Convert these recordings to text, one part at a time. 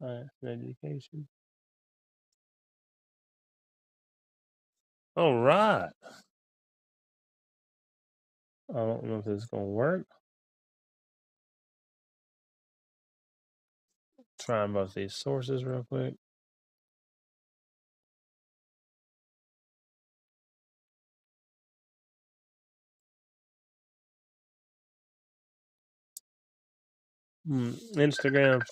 Science and education. All right. I don't know if this is going to work. Trying both these sources real quick. Instagram.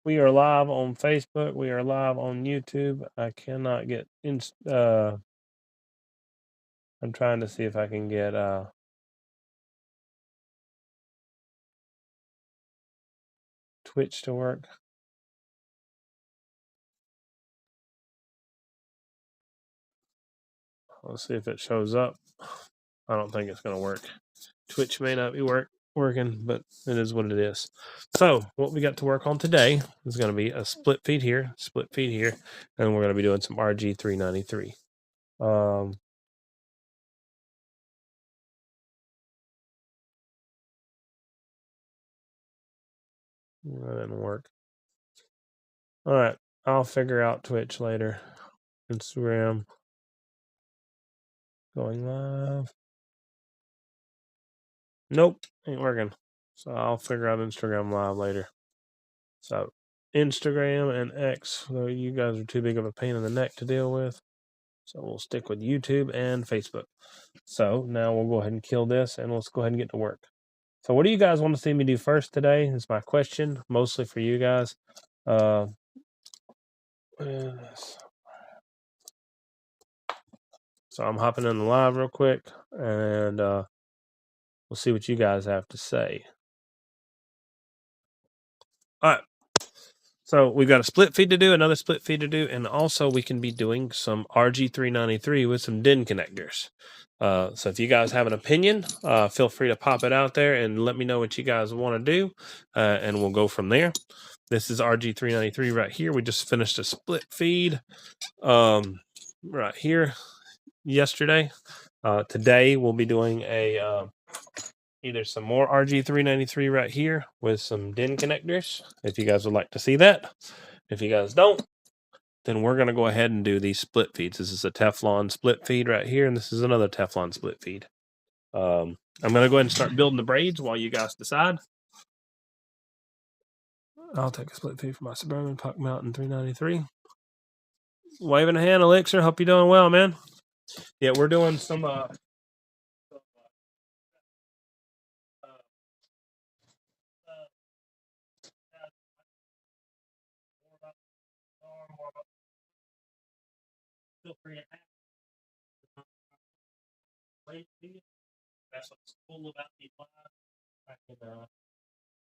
We are live on Facebook. We are live on YouTube. I cannot get in. I'm trying to see if I can get Twitch to work. Let's see if it shows up. I don't think it's going to work. Twitch may not be working, but it is what it is. So what we got to work on today is going to be a split feed here, and we're going to be doing some Rg-393. That didn't work. All right, I'll figure out Twitch later. Instagram going live. Nope, ain't working. So I'll figure out Instagram live later. So Instagram and X, though you guys are too big of a pain in the neck to deal with. So we'll stick with YouTube and Facebook. So now we'll go ahead and kill this and let's go ahead and get to work. So what do you guys want to see me do first today is my question, mostly for you guys. So I'm hopping in the live real quick and we'll see what you guys have to say. All right. So we've got a split feed to do, another split feed to do, and also we can be doing some Rg-393 with some DIN connectors. So if you guys have an opinion, feel free to pop it out there and let me know what you guys want to do, and we'll go from there. This is Rg-393 right here. We just finished a split feed right here yesterday. Today we'll be doing a either some more Rg-393 right here with some DIN connectors, if you guys would like to see that. If you guys don't, then we're going to go ahead and do these split feeds. This is a Teflon split feed right here, and this is another Teflon split feed. I'm going to go ahead and start building the braids while you guys decide. I'll take a split feed for my Suburban Puck Mountain 393. Waving a hand, Elixir. Hope you're doing well, man. Yeah, we're doing some feel free to ask. That's what's cool about these live. I can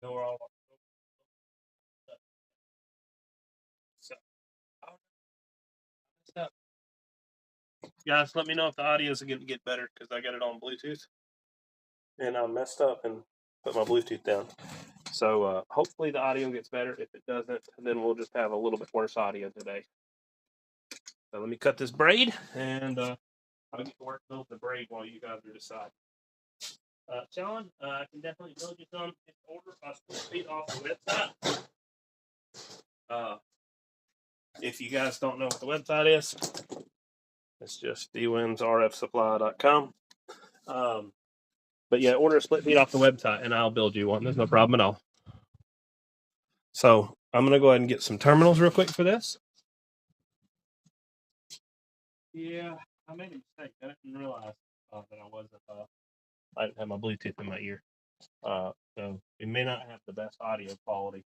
go all so guys, let me know if the audio is going to get better because I got it on Bluetooth and I messed up and put my Bluetooth down. So hopefully the audio gets better. If it doesn't, then we'll just have a little bit worse audio today. So let me cut this braid and I'll get to work build the braid while you guys are deciding. Sean, I can definitely build you some in order by split feed off the website. If you guys don't know what the website is, it's just dwinsrfsupply.com. But yeah, order a split feed off the website and I'll build you one. There's no problem at all. So I'm going to go ahead and get some terminals real quick for this. Yeah, I made a mistake. I didn't realize that I didn't have my Bluetooth in my ear. So we may not have the best audio quality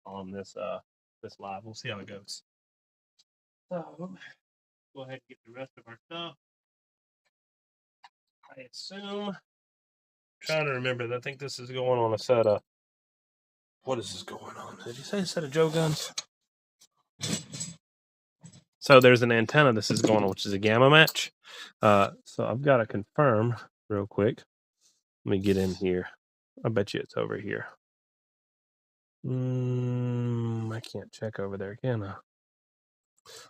on this this live. We'll see how it goes. So go ahead and get the rest of our stuff. I assume. I'm trying to remember. I think this is going on a set of. What is this going on? Did you say a set of Joe guns? So there's an antenna this is going on, which is a gamma match. So I've got to confirm real quick. Let me get in here. I bet you it's over here. I can't check over there, can I?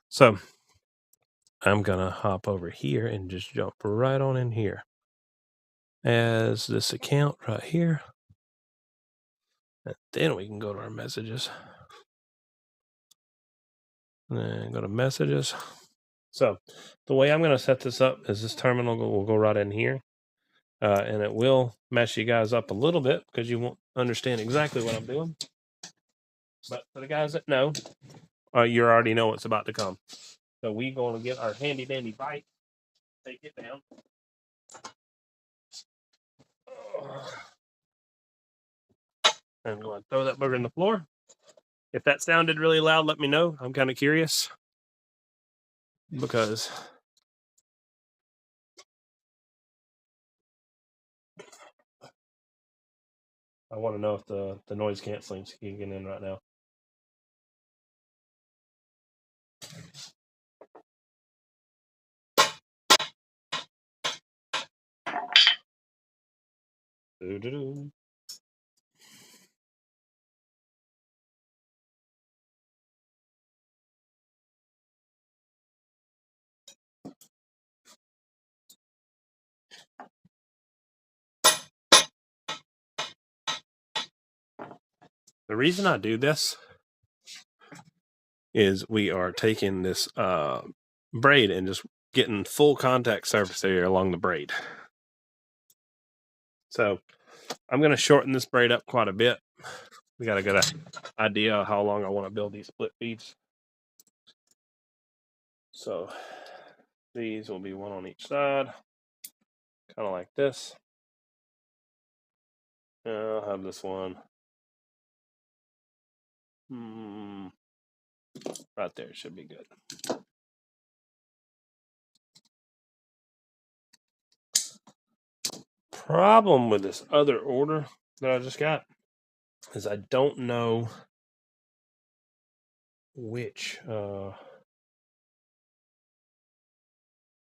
So I'm going to hop over here and just jump right on in here. as this account right here. And then we can go to our messages. And then go to messages. So the way I'm going to set this up is this terminal will go right in here. And it will mess you guys up a little bit because you won't understand exactly what I'm doing. But for the guys that know, you already know what's about to come. So we're going to get our handy dandy bite, take it down. And go and throw that booger in the floor. If that sounded really loud, let me know. I'm kind of curious. Because I want to know if the noise canceling is kicking in right now. Doo-doo-doo. The reason I do this is we are taking this braid and just getting full contact surface area along the braid. So I'm going to shorten this braid up quite a bit. We got to get an idea of how long I want to build these split feeds. So these will be one on each side, kind of like this. I'll have this one right there. Should be good. Problem with this other order that I just got is I don't know which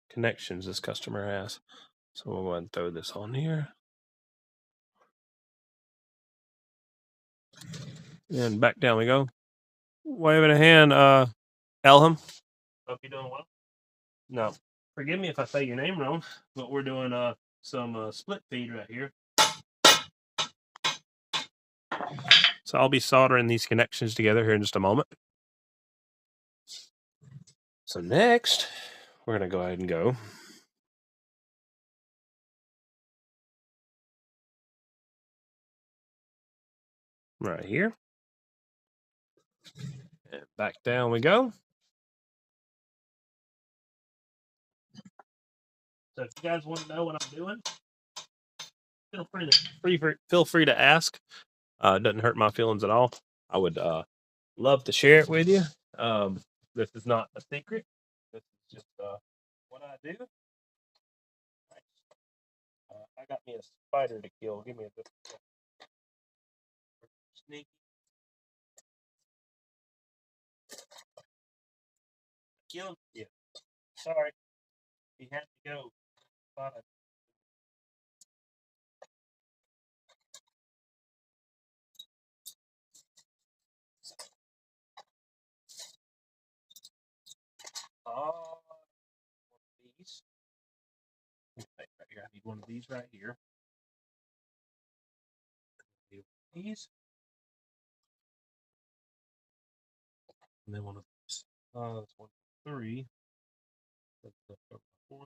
connections this customer has. So we'll go ahead and throw this on here. And back down we go. Waving a hand, Elham. Hope you're doing well. No, forgive me if I say your name wrong, but we're doing some split feed right here. So I'll be soldering these connections together here in just a moment. So next, we're going to go ahead and go right here. And back down we go. So if you guys want to know what I'm doing, feel free to ask. It doesn't hurt my feelings at all. I would love to share it with you. This is not a secret. This is just what I do. I got me a spider to kill. Give me a bit. Sneaky. Kill him? Yeah. Sorry. He had to go. These. Right here. I need one of these right here. These. And then one of these. That's 1, 3. That's the 4.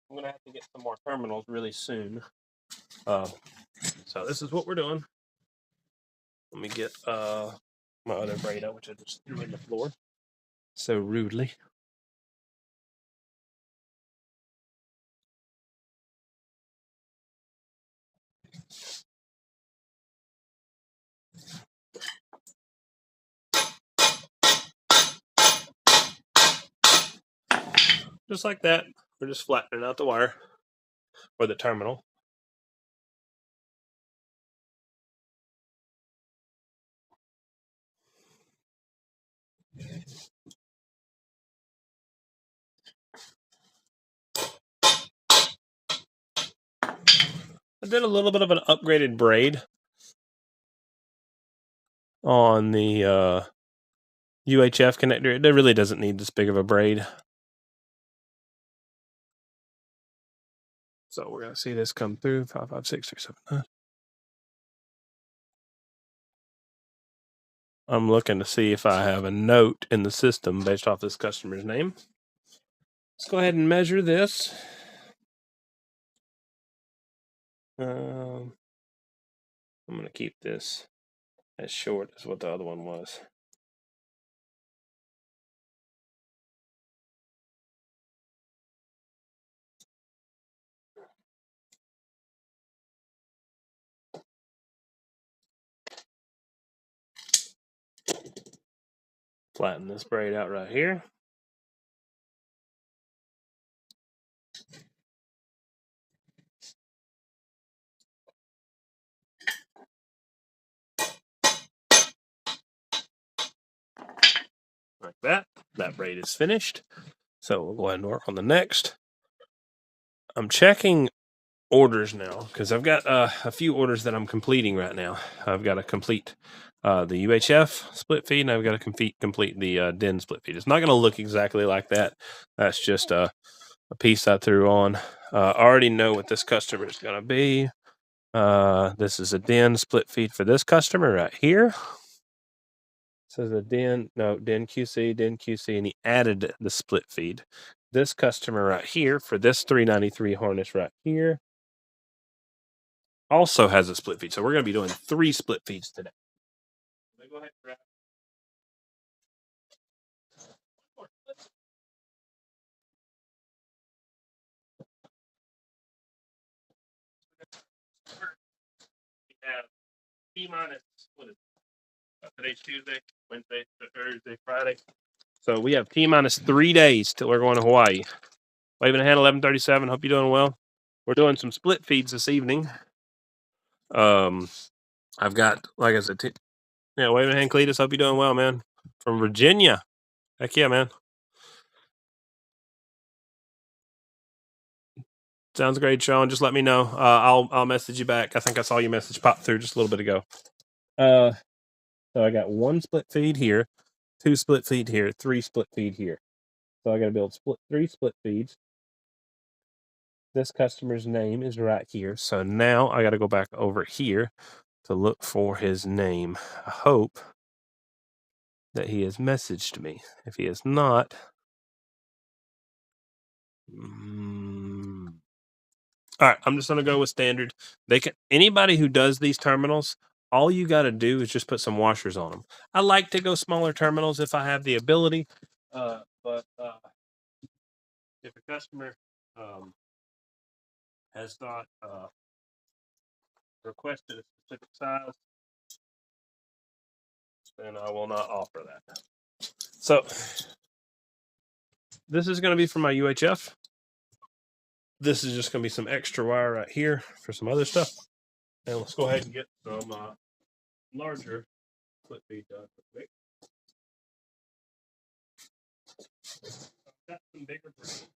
I'm gonna have to get some more terminals really soon. So this is what we're doing. Let me get my other braid out, which I just threw in the floor so rudely. Just like that. We're just flattening out the wire or the terminal. I did a little bit of an upgraded braid on the UHF connector. It really doesn't need this big of a braid. So we're going to see this come through, 556, I'm looking to see if I have a note in the system based off this customer's name. Let's go ahead and measure this. I'm going to keep this as short as what the other one was. Flatten this braid out right here. Like that. That braid is finished. So we'll go ahead and work on the next. I'm checking orders now because I've got a few orders that I'm completing right now. I've got to complete the UHF split feed, and I've got to complete the DIN split feed. It's not going to look exactly like that. That's just a piece I threw on. I already know what this customer is going to be. This is a DIN split feed for this customer right here. Says a DIN QC, and he added the split feed. This customer right here for this 393 harness right here also has a split feed. So we're going to be doing 3 split feeds today. Let me go ahead and grab we have T-minus, what is it? Today's Tuesday, Wednesday, Thursday, Friday. So we have T-minus 3 days till we're going to Hawaii. Waving a hand, 11:37. Hope you're doing well. We're doing some split feeds this evening. I've got, like I said, waving a hand, Cletus. Hope you're doing well, man. From Virginia. Heck yeah, man. Sounds great, Sean. Just let me know. I'll message you back. I think I saw your message pop through just a little bit ago. So I got 1 split feed here, 2 split feed here, 3 split feed here. So I got to build 3 split feeds. This customer's name is right here. So now I got to go back over here to look for his name. I hope that he has messaged me. If he has not, all right, I'm just going to go with standard. Anybody who does these terminals, all you got to do is just put some washers on them. I like to go smaller terminals if I have the ability, but if a customer has not requested a specific size, then I will not offer that. So this is going to be for my UHF. This is just going to be some extra wire right here for some other stuff. And let's go ahead and get some larger split feed done real quick. Got some bigger braid.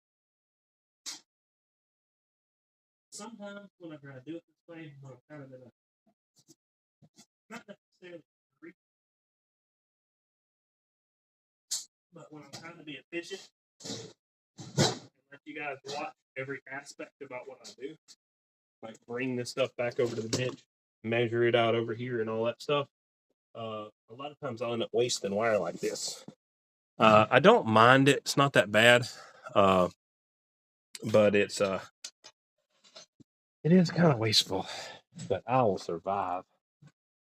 Sometimes whenever I do it this way, I'm kind of in a not necessarily hurry, but when I'm trying to be efficient and let you guys watch every aspect about what I do, like bring this stuff back over to the bench, measure it out over here, and all that stuff. A lot of times I'll end up wasting wire like this. I don't mind it; it's not that bad, but it is kind of wasteful. But I will survive.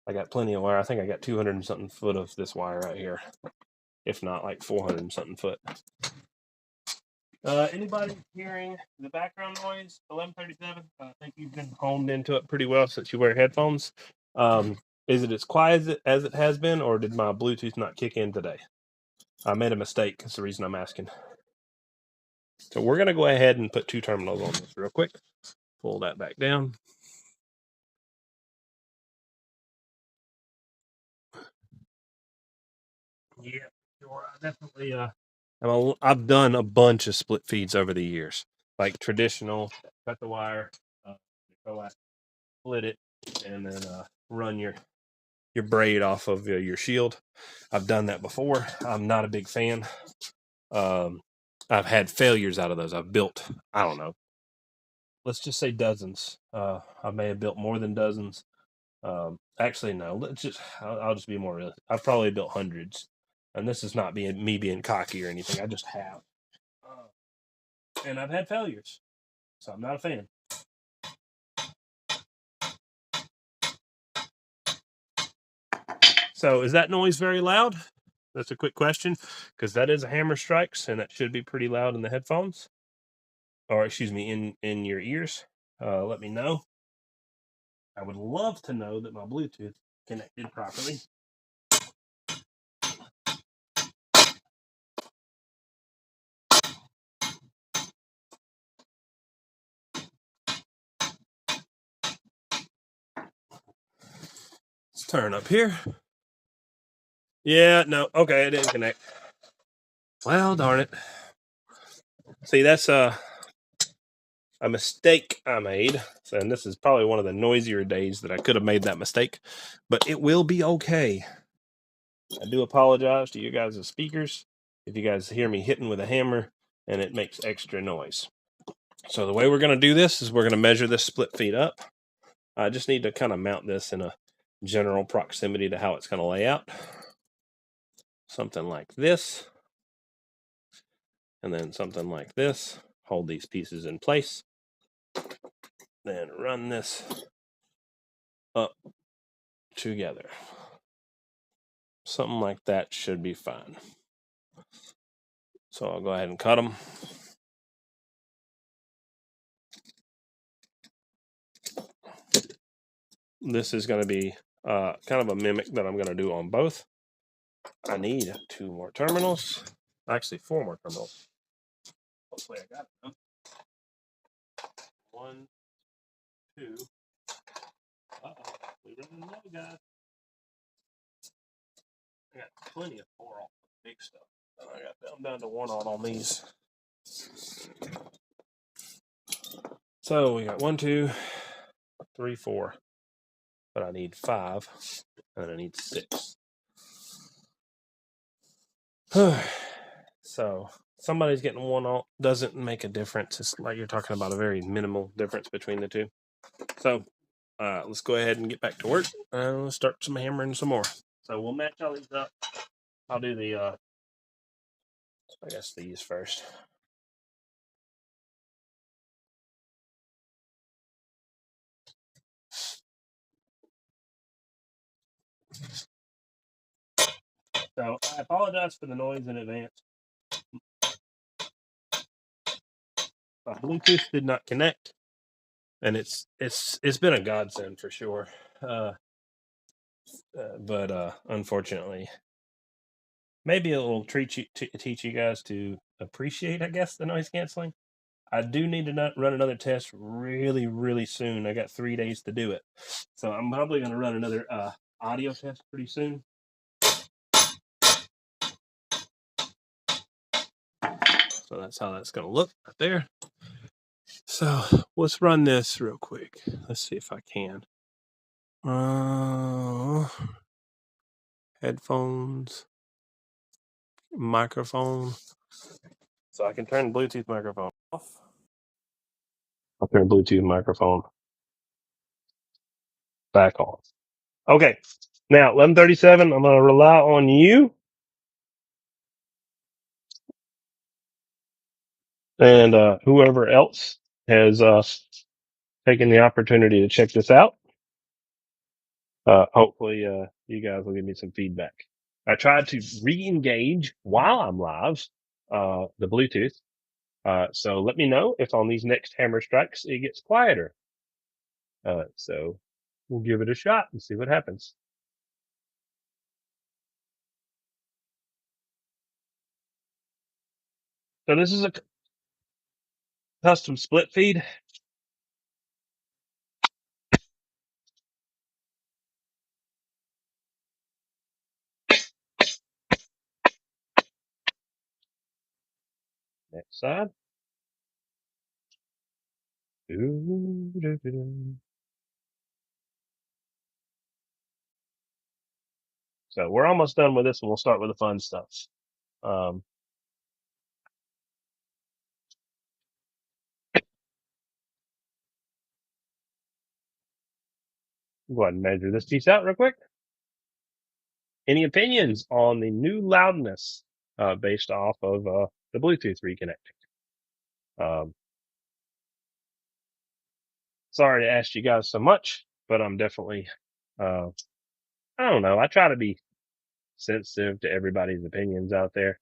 I got plenty of wire. I think I got 200 and something foot of this wire right here, if not like 400 and something foot. Anybody hearing the background noise? 11:37. I think you've been honed into it pretty well since you wear headphones. Is it as quiet as it has been, or did my Bluetooth not kick in today? I made a mistake. That's the reason I'm asking. So we're going to go ahead and put 2 terminals on this real quick. Pull that back down. Yeah, sure. I definitely. I've done a bunch of split feeds over the years, like traditional, cut the wire, go out, split it, and then run your braid off of your shield. I've done that before. I'm not a big fan. I've had failures out of those. I've built, I don't know, let's just say dozens. I may have built more than dozens. Actually, no. I'll just be more realistic. I've probably built hundreds, and this is not me being cocky or anything. I just have, and I've had failures, so I'm not a fan. So, is that noise very loud? That's a quick question, because that is a hammer strikes, and that should be pretty loud in the headphones, or excuse me, in your ears. Let me know. I would love to know that my Bluetooth connected properly. Let's turn up here. Yeah, no, okay, it didn't connect. Well, darn it. See, that's a mistake I made. And this is probably one of the noisier days that I could have made that mistake, but it will be okay. I do apologize to you guys as speakers if you guys hear me hitting with a hammer and it makes extra noise. So the way we're going to do this is we're going to measure this split feed up. I just need to kind of mount this in a general proximity to how it's going to lay out. Something like this. And then something like this. Hold these pieces in place. Then run this up together. Something like that should be fine. So I'll go ahead and cut them. This is going to be kind of a mimic that I'm going to do on both. I need 2 more terminals. Actually, 4 more terminals. Hopefully I got it. 1, 2. Uh-oh. We running low, guys. I got plenty of 4 on the big stuff. I'm down to 1 on these. So we got 1, 2, 3, 4. But I need 5. And I need 6. So somebody's getting 1 on doesn't make a difference. It's like you're talking about a very minimal difference between the two. So let's go ahead and get back to work and let's start some hammering some more. So we'll match all these up. I'll do the I guess these first. So I apologize for the noise in advance. My Bluetooth did not connect, and it's been a godsend for sure. But unfortunately, maybe it will teach you guys to appreciate, I guess, the noise canceling. I do need to run another test really, really soon. I got 3 days to do it, so I'm probably going to run another audio test pretty soon. So that's how that's going to look right there. So let's run this real quick. Let's see if I can. Headphones, microphone. So I can turn Bluetooth microphone off. I'll turn Bluetooth microphone back on. Okay. Now, 11:37, I'm going to rely on you and whoever else has taken the opportunity to check this out. Hopefully, you guys will give me some feedback. I tried to re-engage while I'm live the Bluetooth. So let me know if on these next hammer strikes it gets quieter. So we'll give it a shot and see what happens. So this is a custom split feed. Next side. So we're almost done with this, and we'll start with the fun stuff. Go ahead and measure this piece out real quick. Any opinions on the new loudness based off of the Bluetooth reconnecting? Sorry to ask you guys so much, but I'm definitely, I don't know. I try to be sensitive to everybody's opinions out there.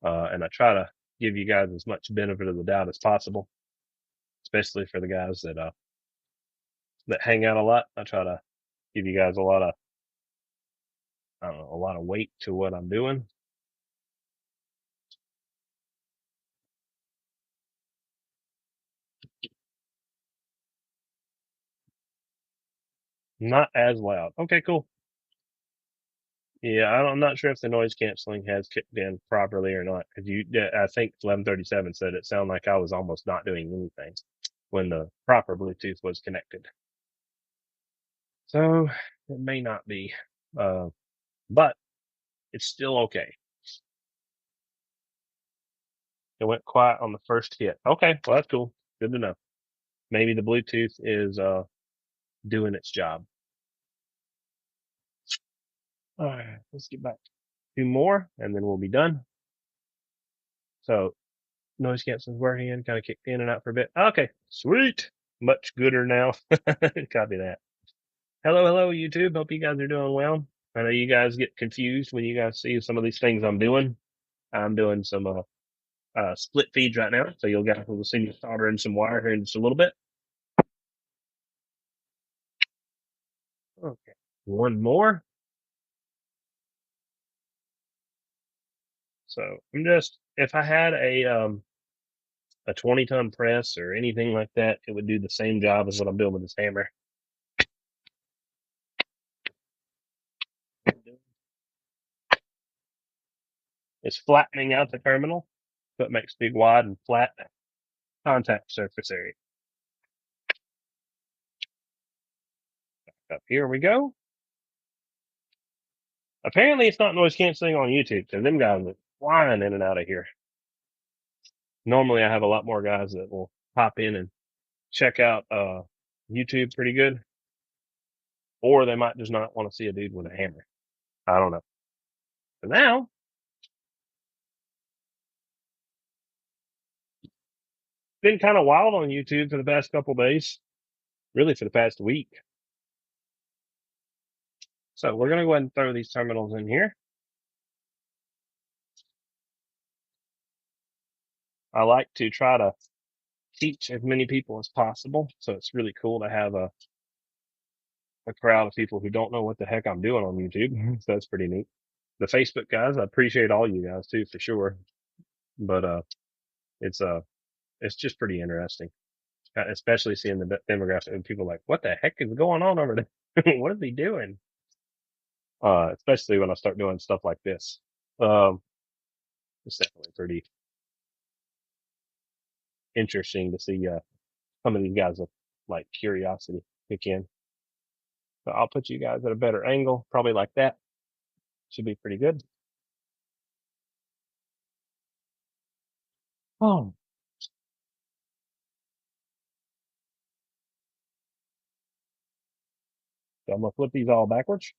And I try to give you guys as much benefit of the doubt as possible, especially for the guys that hang out a lot. I try to give you guys a lot of, I don't know, a lot of weight to what I'm doing. Not as loud. Okay, cool. Yeah, I'm not sure if the noise canceling has kicked in properly or not. Cause I think 1137 said it sounded like I was almost not doing anything when the proper Bluetooth was connected. So it may not be, but it's still okay. It went quiet on the first hit. Okay, well that's cool. Good to know. Maybe the Bluetooth is doing its job. All right, let's get back. Two more, and then we'll be done. So noise canceling's working. Kind of kicked in and out for a bit. Okay, sweet. Much gooder now. Copy that. Hello, YouTube. Hope you guys are doing well. I know you guys get confused when you guys see some of these things I'm doing. I'm doing some split feeds right now, so you'll guys will see me soldering some wire here in just a little bit. Okay, one more. So I'm just, if I had a 20-ton press or anything like that, it would do the same job as what I'm doing with this hammer. It's flattening out the terminal, so it makes big, wide, and flat contact surface area. Up here we go. Apparently it's not noise canceling on YouTube, because them guys are flying in and out of here. Normally I have a lot more guys that will pop in and check out YouTube pretty good, or they might just not want to see a dude with a hammer. I don't know. But now, been kind of wild on YouTube for the past couple days, really for the past week. So we're going to go ahead and throw these terminals in here. I like to try to teach as many people as possible. So it's really cool to have a crowd of people who don't know what the heck I'm doing on YouTube. So that's pretty neat. The Facebook guys, I appreciate all you guys too, for sure. But, it's just pretty interesting, especially seeing the demographic and people like, what the heck is going on over there? What is he doing? Especially when I start doing stuff like this. It's definitely pretty interesting to see, some of these guys with like curiosity kick in. So I'll put you guys at a better angle, probably like that. Should be pretty good. Oh, so I'm gonna flip these all backwards.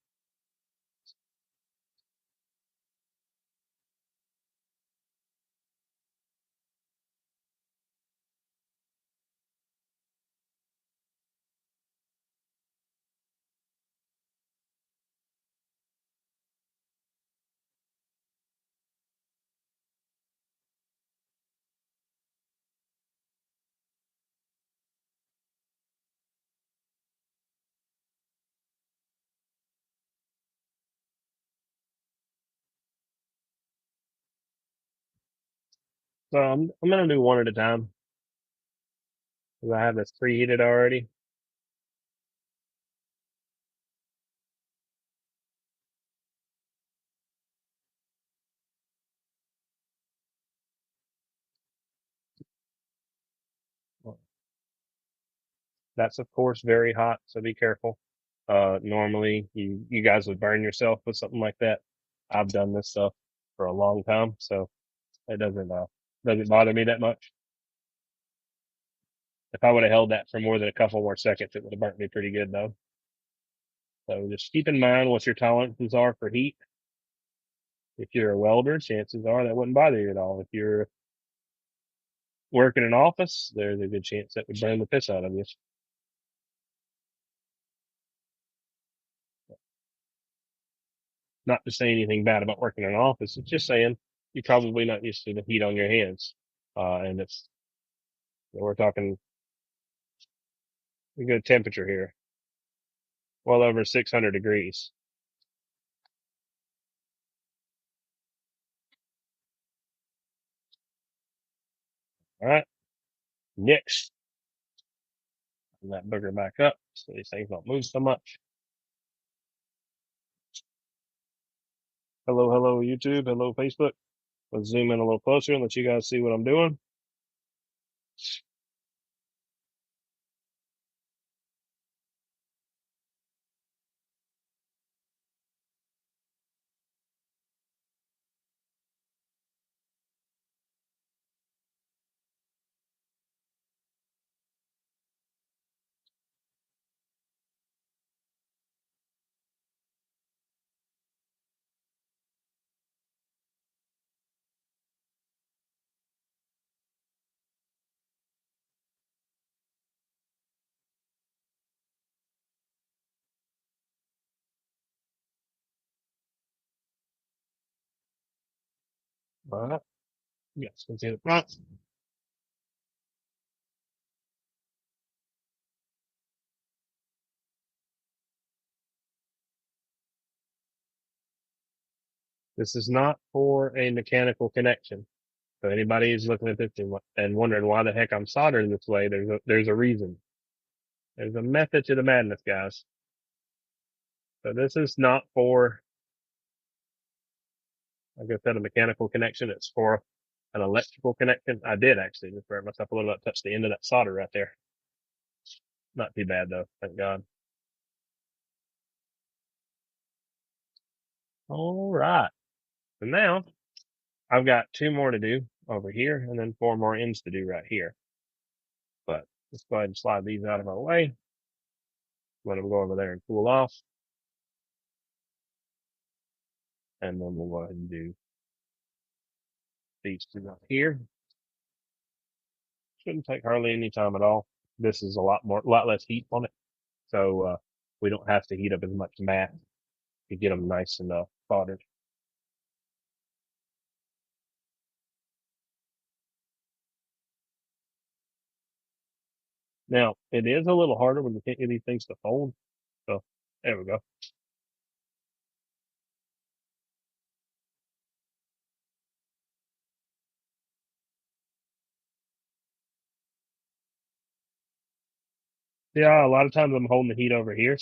So I'm gonna do one at a time because I have this preheated already. That's of course very hot, so be careful. Normally you guys would burn yourself with something like that. I've done this stuff for a long time, so it doesn't bother me that much. If I would have held that for more than a couple more seconds, it would have burnt me pretty good though. So just keep in mind what your tolerances are for heat. If you're a welder, chances are that wouldn't bother you at all. If you're working in an office, there's a good chance that would burn the piss out of you. Not to say anything bad about working in an office, it's just saying you're probably not used to the heat on your hands. And we're talking a good temperature here, well over 600 degrees. All right, next, and that booger back up so these things don't move so much. Hello, hello, YouTube. Hello, Facebook. Let's zoom in a little closer and let you guys see what I'm doing. All right. Yes, can see the front. This is not for a mechanical connection. So anybody who's looking at this and wondering why the heck I'm soldering this way, there's a reason. There's a method to the madness, guys. So this is not for, like I said, a mechanical connection. It's for an electrical connection. I did actually just burn myself a little bit, touch the end of that solder right there. Not too bad though, thank God. All right. So now I've got 2 more to do over here and then 4 more ends to do right here. But let's go ahead and slide these out of our way. Let them go over there and cool off. And then we'll go ahead and do these 2 right here. Shouldn't take hardly any time at all. This is a lot less heat on it. So, we don't have to heat up as much mat to get them nice and, soldered. Now, it is a little harder when you can't get these things to fold. So there we go. Yeah, a lot of times I'm holding the heat over here.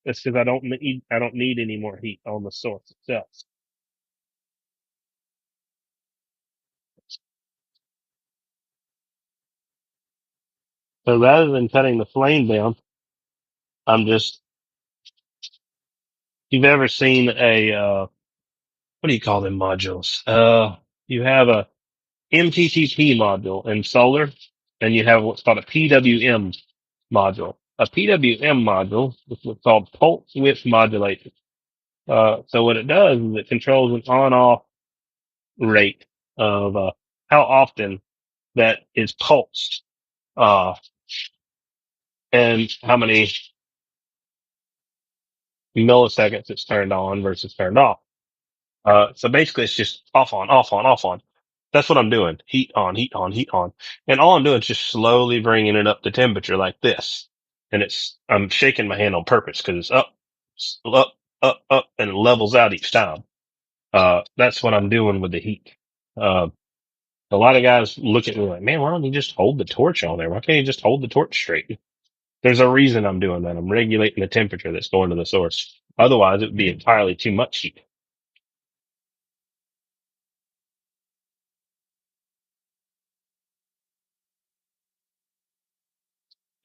It's because I don't need any more heat on the source itself. So rather than cutting the flame down, I'm just, you've ever seen what do you call them modules? You have a MTTP module in solar, and you have what's called a PWM module. A PWM module is what's called pulse width modulation. So what it does is it controls an on-off rate of how often that is pulsed, uh, and how many milliseconds it's turned on versus turned off. So basically it's just off on, off on, off on. That's what I'm doing. Heat on, heat on, heat on. And all I'm doing is just slowly bringing it up to temperature like this. And I'm shaking my hand on purpose because it's up, up, up, up, and it levels out each time. That's what I'm doing with the heat. Uh, a lot of guys look at me like, man, why don't you just hold the torch on there? Why can't you just hold the torch straight? There's a reason I'm doing that. I'm regulating the temperature that's going to the source. Otherwise, it would be entirely too much heat.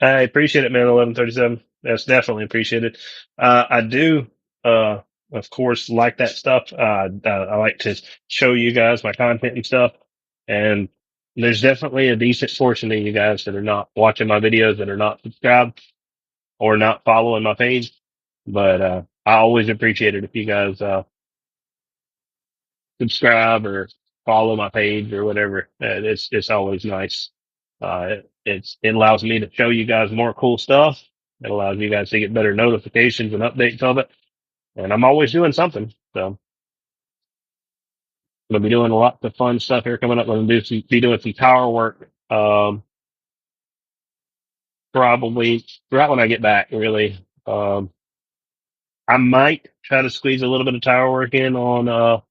I appreciate it, man. 1137. That's definitely appreciated. I do, of course, like that stuff. I like to show you guys my content and stuff. And there's definitely a decent portion of you guys that are not watching my videos, that are not subscribed or not following my page. But I always appreciate it if you guys subscribe or follow my page or whatever. It's always nice. It allows me to show you guys more cool stuff. It allows you guys to get better notifications and updates of it. And I'm always doing something. So I'm gonna be doing lots of fun stuff here coming up. I'm gonna be doing some power work. Probably right when I get back, really. I might try to squeeze a little bit of tower work in on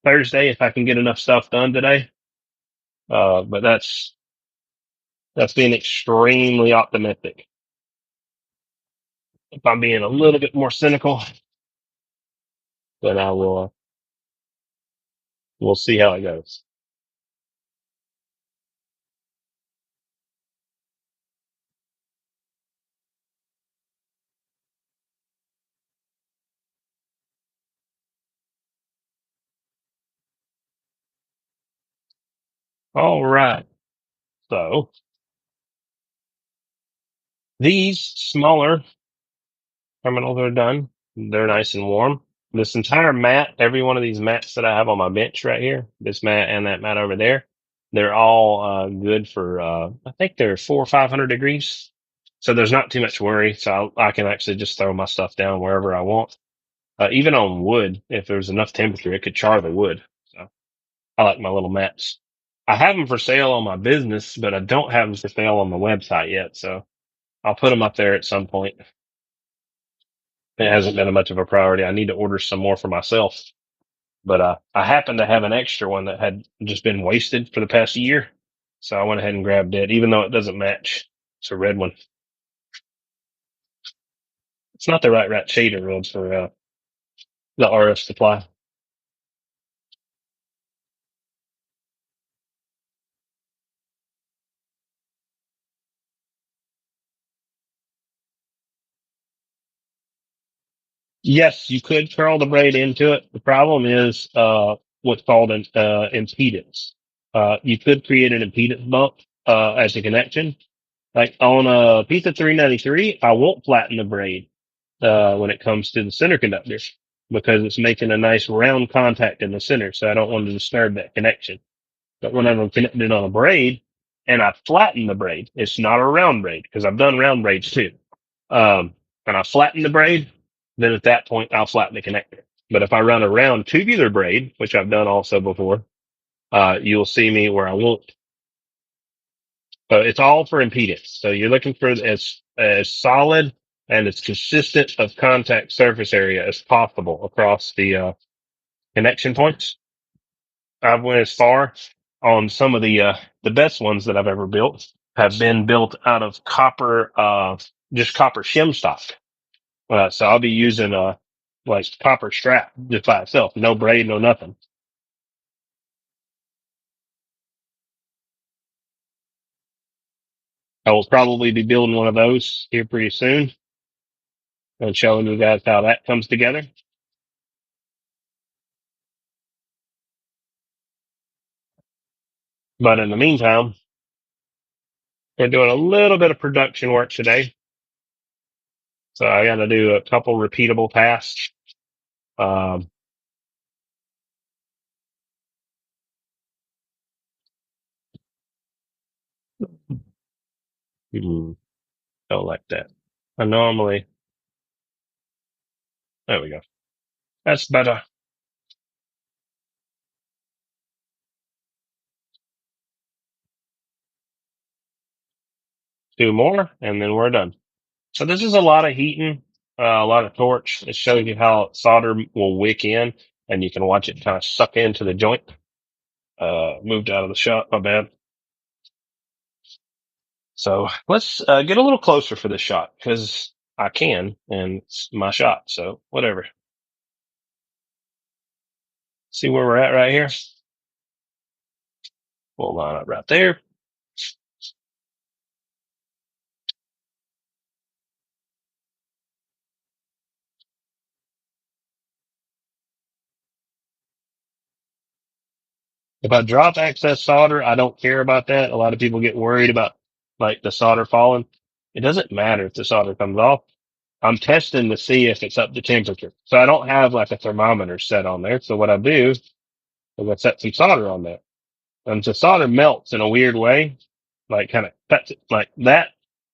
Thursday if I can get enough stuff done today. But that's being extremely optimistic. If I'm being a little bit more cynical, then I will. We'll see how it goes. All right. So these smaller terminals are done. They're nice and warm. This entire mat, every one of these mats that I have on my bench right here, this mat and that mat over there, they're all good for, I think they're 400 or 500 degrees. So there's not too much worry. So I can actually just throw my stuff down wherever I want. Even on wood, if there's enough temperature, it could char the wood. So I like my little mats. I have them for sale on my business, but I don't have them for sale on the website yet. So I'll put them up there at some point. It hasn't been much of a priority. I need to order some more for myself, but I happen to have an extra one that had just been wasted for the past year. So I went ahead and grabbed it, even though it doesn't match. It's a red one. It's not the right shade of red for the RF supply. Yes, you could curl the braid into it. The problem is what's called an impedance. You could create an impedance bump as a connection. Like on a piece of 393, I won't flatten the braid when it comes to the center conductor because it's making a nice round contact in the center. So I don't want to disturb that connection. But when I'm connected on a braid and I flatten the braid, it's not a round braid because I've done round braids too. And I flatten the braid, then at that point I'll flatten the connector. But if I run a round tubular braid, which I've done also before, you'll see me where I won't. It's all for impedance. So you're looking for as solid and as consistent of contact surface area as possible across the connection points. I've went as far on some of the best ones that I've ever built have been built out of copper, just copper shim stock. So I'll be using like copper strap just by itself, no braid, no nothing. I will probably be building one of those here pretty soon and showing you guys how that comes together. But in the meantime, we're doing a little bit of production work today. So I got to do a couple repeatable tasks. Um, don't like that. I normally, there we go. That's better. Two more and then we're done. So this is a lot of heating, a lot of torch. It shows you how solder will wick in and you can watch it kind of suck into the joint. Moved out of the shot, my bad. So let's get a little closer for this shot because I can and it's my shot. So whatever. See where we're at right here? We'll line up right there. If I drop excess solder, I don't care about that. A lot of people get worried about like the solder falling. It doesn't matter if the solder comes off. I'm testing to see if it's up to temperature. So I don't have like a thermometer set on there. So what I do is I set some solder on there. And the solder melts in a weird way, like kind of cuts it like that,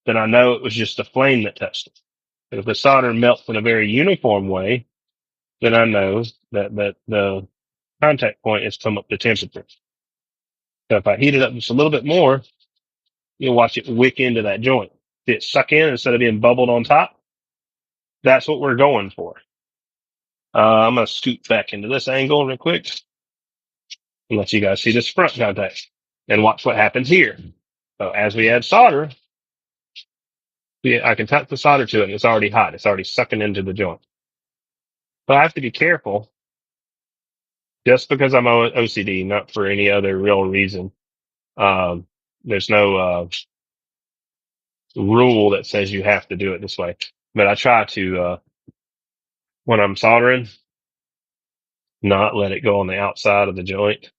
then I know it was just the flame that touched it. But if the solder melts in a very uniform way, then I know that the contact point has come up to temperature. So if I heat it up just a little bit more, you'll watch it wick into that joint. See it suck in instead of being bubbled on top. That's what we're going for. I'm going to scoot back into this angle real quick and let you guys see this front contact and watch what happens here. So as we add solder, I can touch the solder to it and it's already hot. It's already sucking into the joint. But I have to be careful just because I'm OCD, not for any other real reason. There's no rule that says you have to do it this way. But I try to, when I'm soldering, not let it go on the outside of the joint.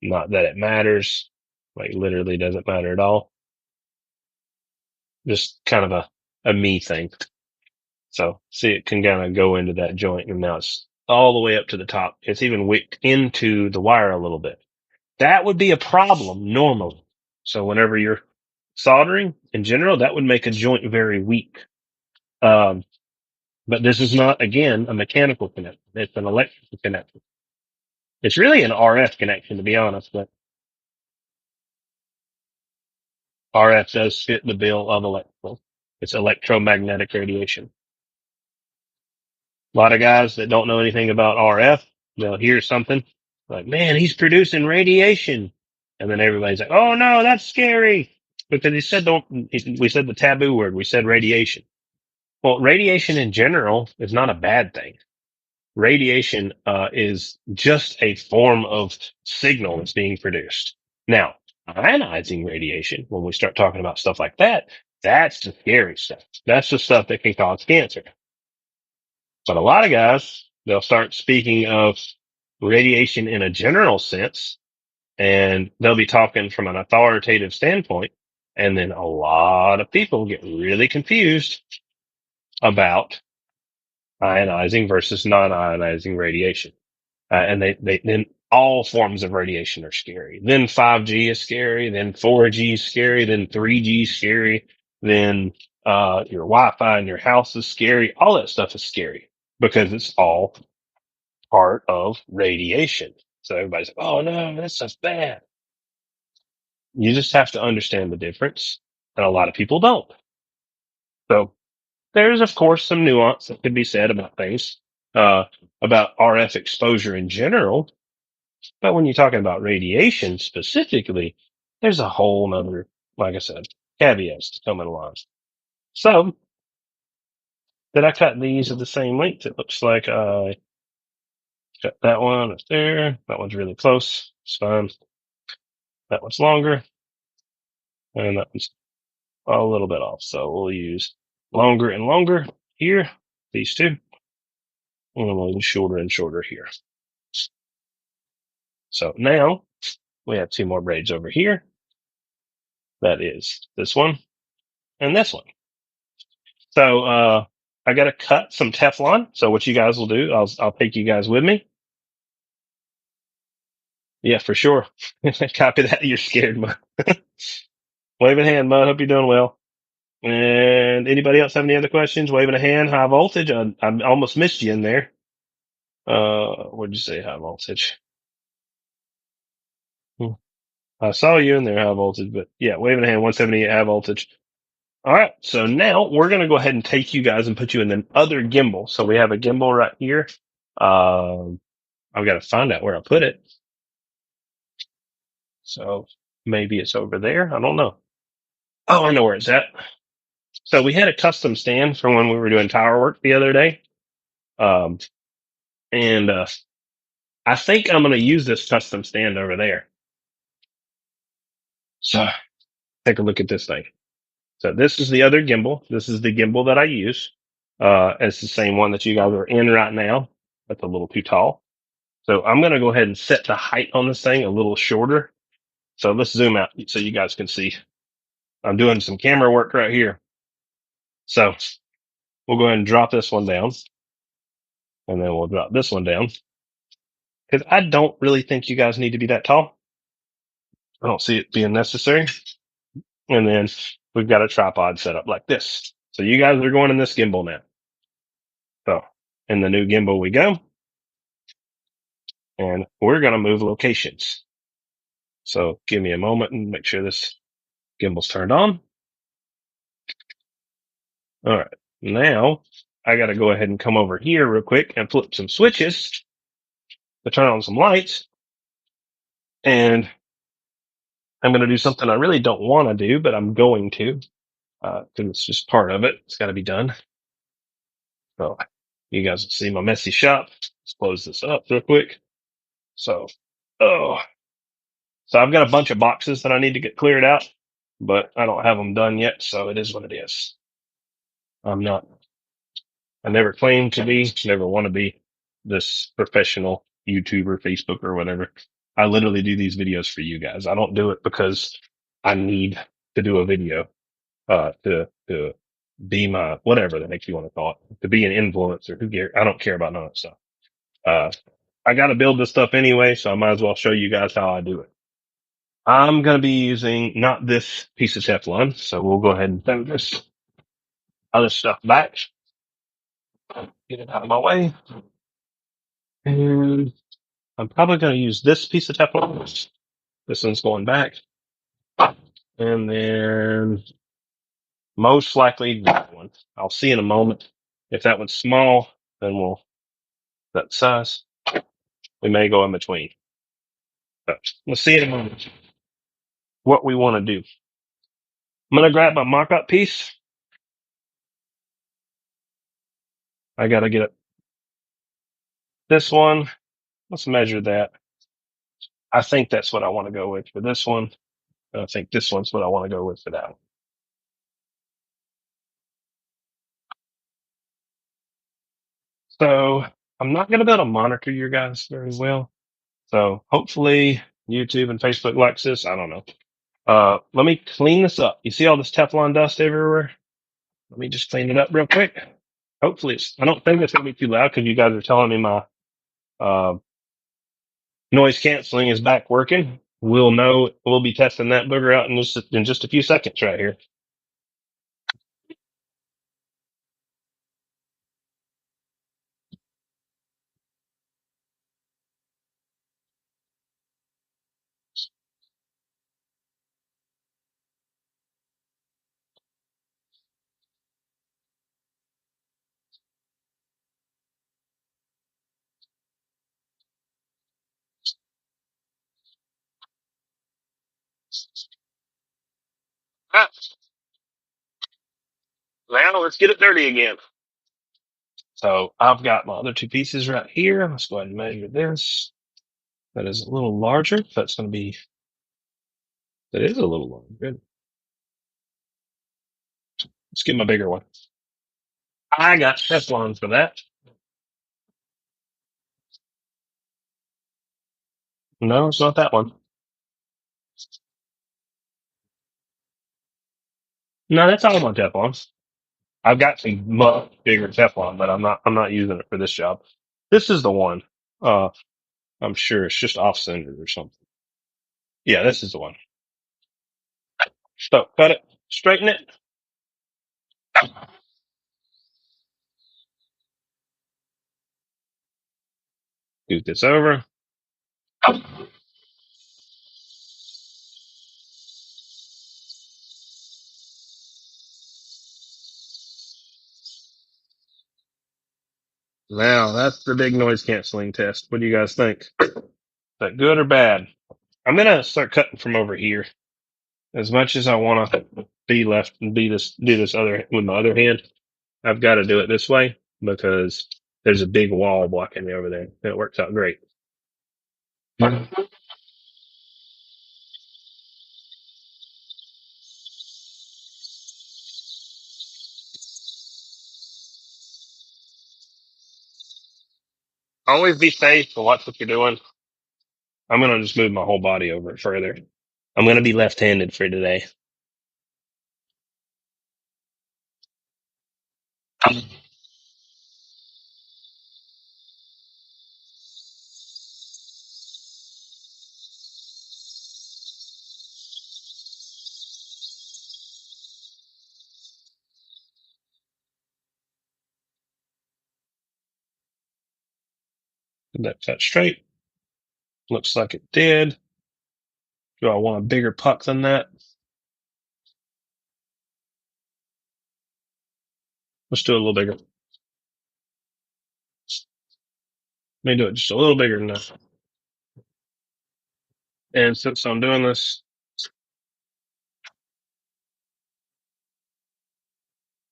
Not that it matters. Like literally doesn't matter at all. Just kind of a me thing. So see, it can kind of go into that joint and now it's all the way up to the top. It's even wicked into the wire a little bit. That would be a problem normally. So whenever you're soldering in general, that would make a joint very weak. But this is not, again, a mechanical connection. It's an electrical connection. It's really an RF connection, to be honest, but RF does fit the bill of electrical. It's electromagnetic radiation. A lot of guys that don't know anything about RF, they'll hear something like, man, he's producing radiation. And then everybody's like, oh no, that's scary. Because we said the taboo word. We said radiation. Well, radiation in general is not a bad thing. Radiation, is just a form of signal that's being produced. Now, ionizing radiation, when we start talking about stuff like that, that's the scary stuff. That's the stuff that can cause cancer. But a lot of guys, they'll start speaking of radiation in a general sense, and they'll be talking from an authoritative standpoint. And then a lot of people get really confused about ionizing versus non-ionizing radiation. And then all forms of radiation are scary. Then 5G is scary. Then 4G is scary. Then 3G is scary. Then, your Wi-Fi in your house is scary. All that stuff is scary because it's all part of radiation. So everybody's like, oh no, that stuff's bad. You just have to understand the difference. And a lot of people don't. So there's, of course, some nuance that could be said about things, about RF exposure in general. But when you're talking about radiation specifically, there's a whole nother, like I said, caveats to come along. So did I cut these at the same length? It looks like I cut that one up there. That one's really close. It's fine. That one's longer. And that one's a little bit off. So we'll use longer and longer here, these two. And then we'll use shorter and shorter here. So now we have two more braids over here. That is this one and this one. So, I got to cut some Teflon. So what you guys will do, I'll take you guys with me. Yeah, for sure. Copy that. You're scared, Mud. Waving a hand, Mud. Hope you're doing well. And anybody else have any other questions? Waving a hand, high voltage. I almost missed you in there. What'd you say? High voltage. I saw you in there, high voltage, but yeah, waving a hand, 178 high voltage. All right. So now we're going to go ahead and take you guys and put you in the other gimbal. So we have a gimbal right here. I've got to find out where I put it. So maybe it's over there. I don't know. Oh, I know where it's at. So we had a custom stand from when we were doing tower work the other day. And I think I'm going to use this custom stand over there. So take a look at this thing. So this is the other gimbal. This is the gimbal that I use. It's the same one that you guys are in right now. That's a little too tall. So I'm going to go ahead and set the height on this thing a little shorter. So let's zoom out so you guys can see. I'm doing some camera work right here. So we'll go ahead and drop this one down, and then we'll drop this one down. Because I don't really think you guys need to be that tall. I don't see it being necessary. And then we've got a tripod set up like this. So you guys are going in this gimbal now. So in the new gimbal we go. And we're going to move locations. So give me a moment and make sure this gimbal's turned on. All right. Now I got to go ahead and come over here real quick and flip some switches to turn on some lights. And I'm going to do something I really don't want to do, but I'm going to, because it's just part of it. It's got to be done. So you guys will see my messy shop. Let's close this up real quick. So, so I've got a bunch of boxes that I need to get cleared out, but I don't have them done yet. So it is what it is. I never claimed to be, never want to be this professional YouTuber, Facebook or whatever. I literally do these videos for you guys. I don't do it because I need to do a video, to be my, whatever the heck you want to call it, to be an influencer. Who cares? I don't care about none of that stuff. I got to build this stuff anyway, so I might as well show you guys how I do it. I'm going to be using not this piece of Teflon, so we'll go ahead and throw this other stuff back. Get it out of my way. And I'm probably going to use this piece of Teflon. This one's going back. And then most likely that one. I'll see in a moment. If that one's small, then we'll, that size, we may go in between. But we'll see in a moment what we want to do. I'm going to grab my mock-up piece. I got to get it. This one, let's measure that. I think that's what I want to go with for this one. I think this one's what I want to go with for that one. So I'm not going to be able to monitor your guys very well. So hopefully YouTube and Facebook likes this. I don't know. Let me clean this up. You see all this Teflon dust everywhere? Let me just clean it up real quick. Hopefully I don't think it's going to be too loud because you guys are telling me my, noise canceling is back working. We'll know, we'll be testing that booger out in just a few seconds right here. Ah, now let's get it dirty again. So I've got my other two pieces right here. Let's go ahead and measure this. That is a little larger. That's going to be, that is a little larger. Good. Let's get my bigger one. I got Teflon for that. No, it's not that one. No, that's all my Teflons. I've got some much bigger Teflon, but I'm not using it for this job. This is the one. I'm sure it's just off center or something. Yeah, this is the one. So cut it, straighten it. Scoot this over. Now that's the big noise canceling test. What do you guys think? Is that good or bad? I'm gonna start cutting from over here. As much as I want to be left and do this other with my other hand, I've got to do it this way because there's a big wall blocking me over there. And it works out great. Always be safe and watch what you're doing. I'm gonna just move my whole body over it further. I'm gonna be left-handed for today. Did that cut straight? Looks like it did. Do I want a bigger puck than that? Let's do it a little bigger. Let me do it just a little bigger than that. And since I'm doing this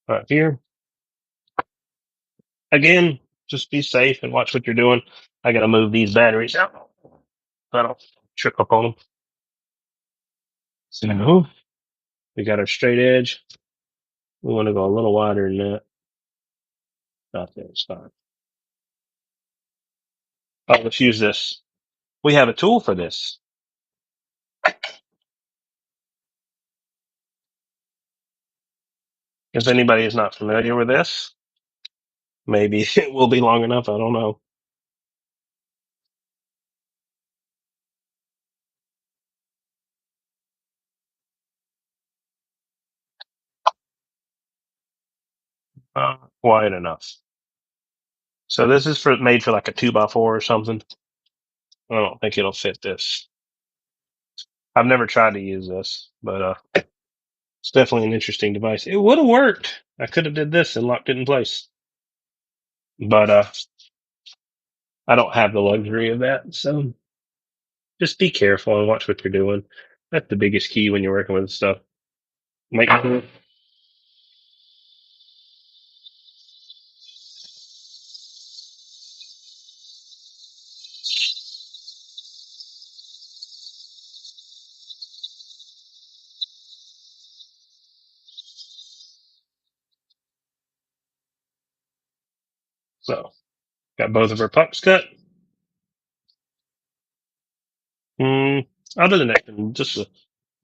right here, again, just be safe and watch what you're doing. I got to move these batteries out so I don't trip up on them. So we got our straight edge. We want to go a little wider than that. Not there, it's fine. Oh, let's use this. We have a tool for this. If anybody is not familiar with this, maybe it will be long enough. I don't know. Wide enough. So this is made for like a 2x4 or something. I don't think it'll fit this. I've never tried to use this, but it's definitely an interesting device. It would have worked. I could have did this and locked it in place, but I don't have the luxury of that. So just be careful and watch what you're doing. That's the biggest key when you're working with stuff. Make sure. So got both of our pucks cut. Other than that, just the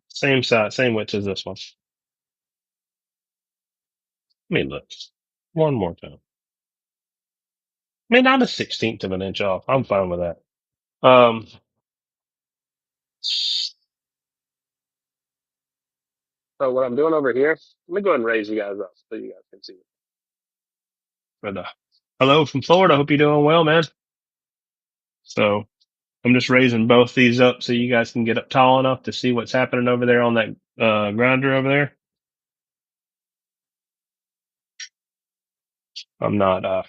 same size, same width as this one. Let me look one more time. I mean, I'm a 16th of an inch off. I'm fine with that. So what I'm doing over here, let me go ahead and raise you guys up so you guys can see it. But hello from Florida. Hope you're doing well, man. So I'm just raising both these up so you guys can get up tall enough to see what's happening over there on that grinder over there. I'm not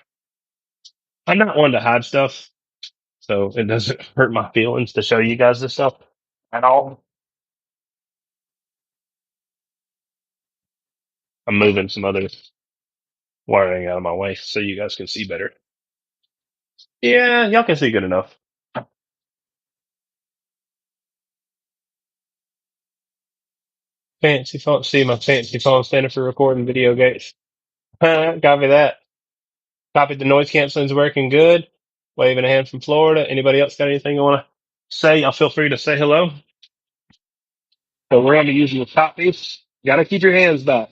one to hide stuff, so it doesn't hurt my feelings to show you guys this stuff at all. I'm moving some other wiring out of my way so you guys can see better. Yeah, y'all can see good enough. Fancy phone. See my fancy phone standing for recording video games. Copy that. Copy the noise canceling's working good. Waving a hand from Florida. Anybody else got anything you want to say? Y'all feel free to say hello. So we're going to be using the top piece. You got to keep your hands back.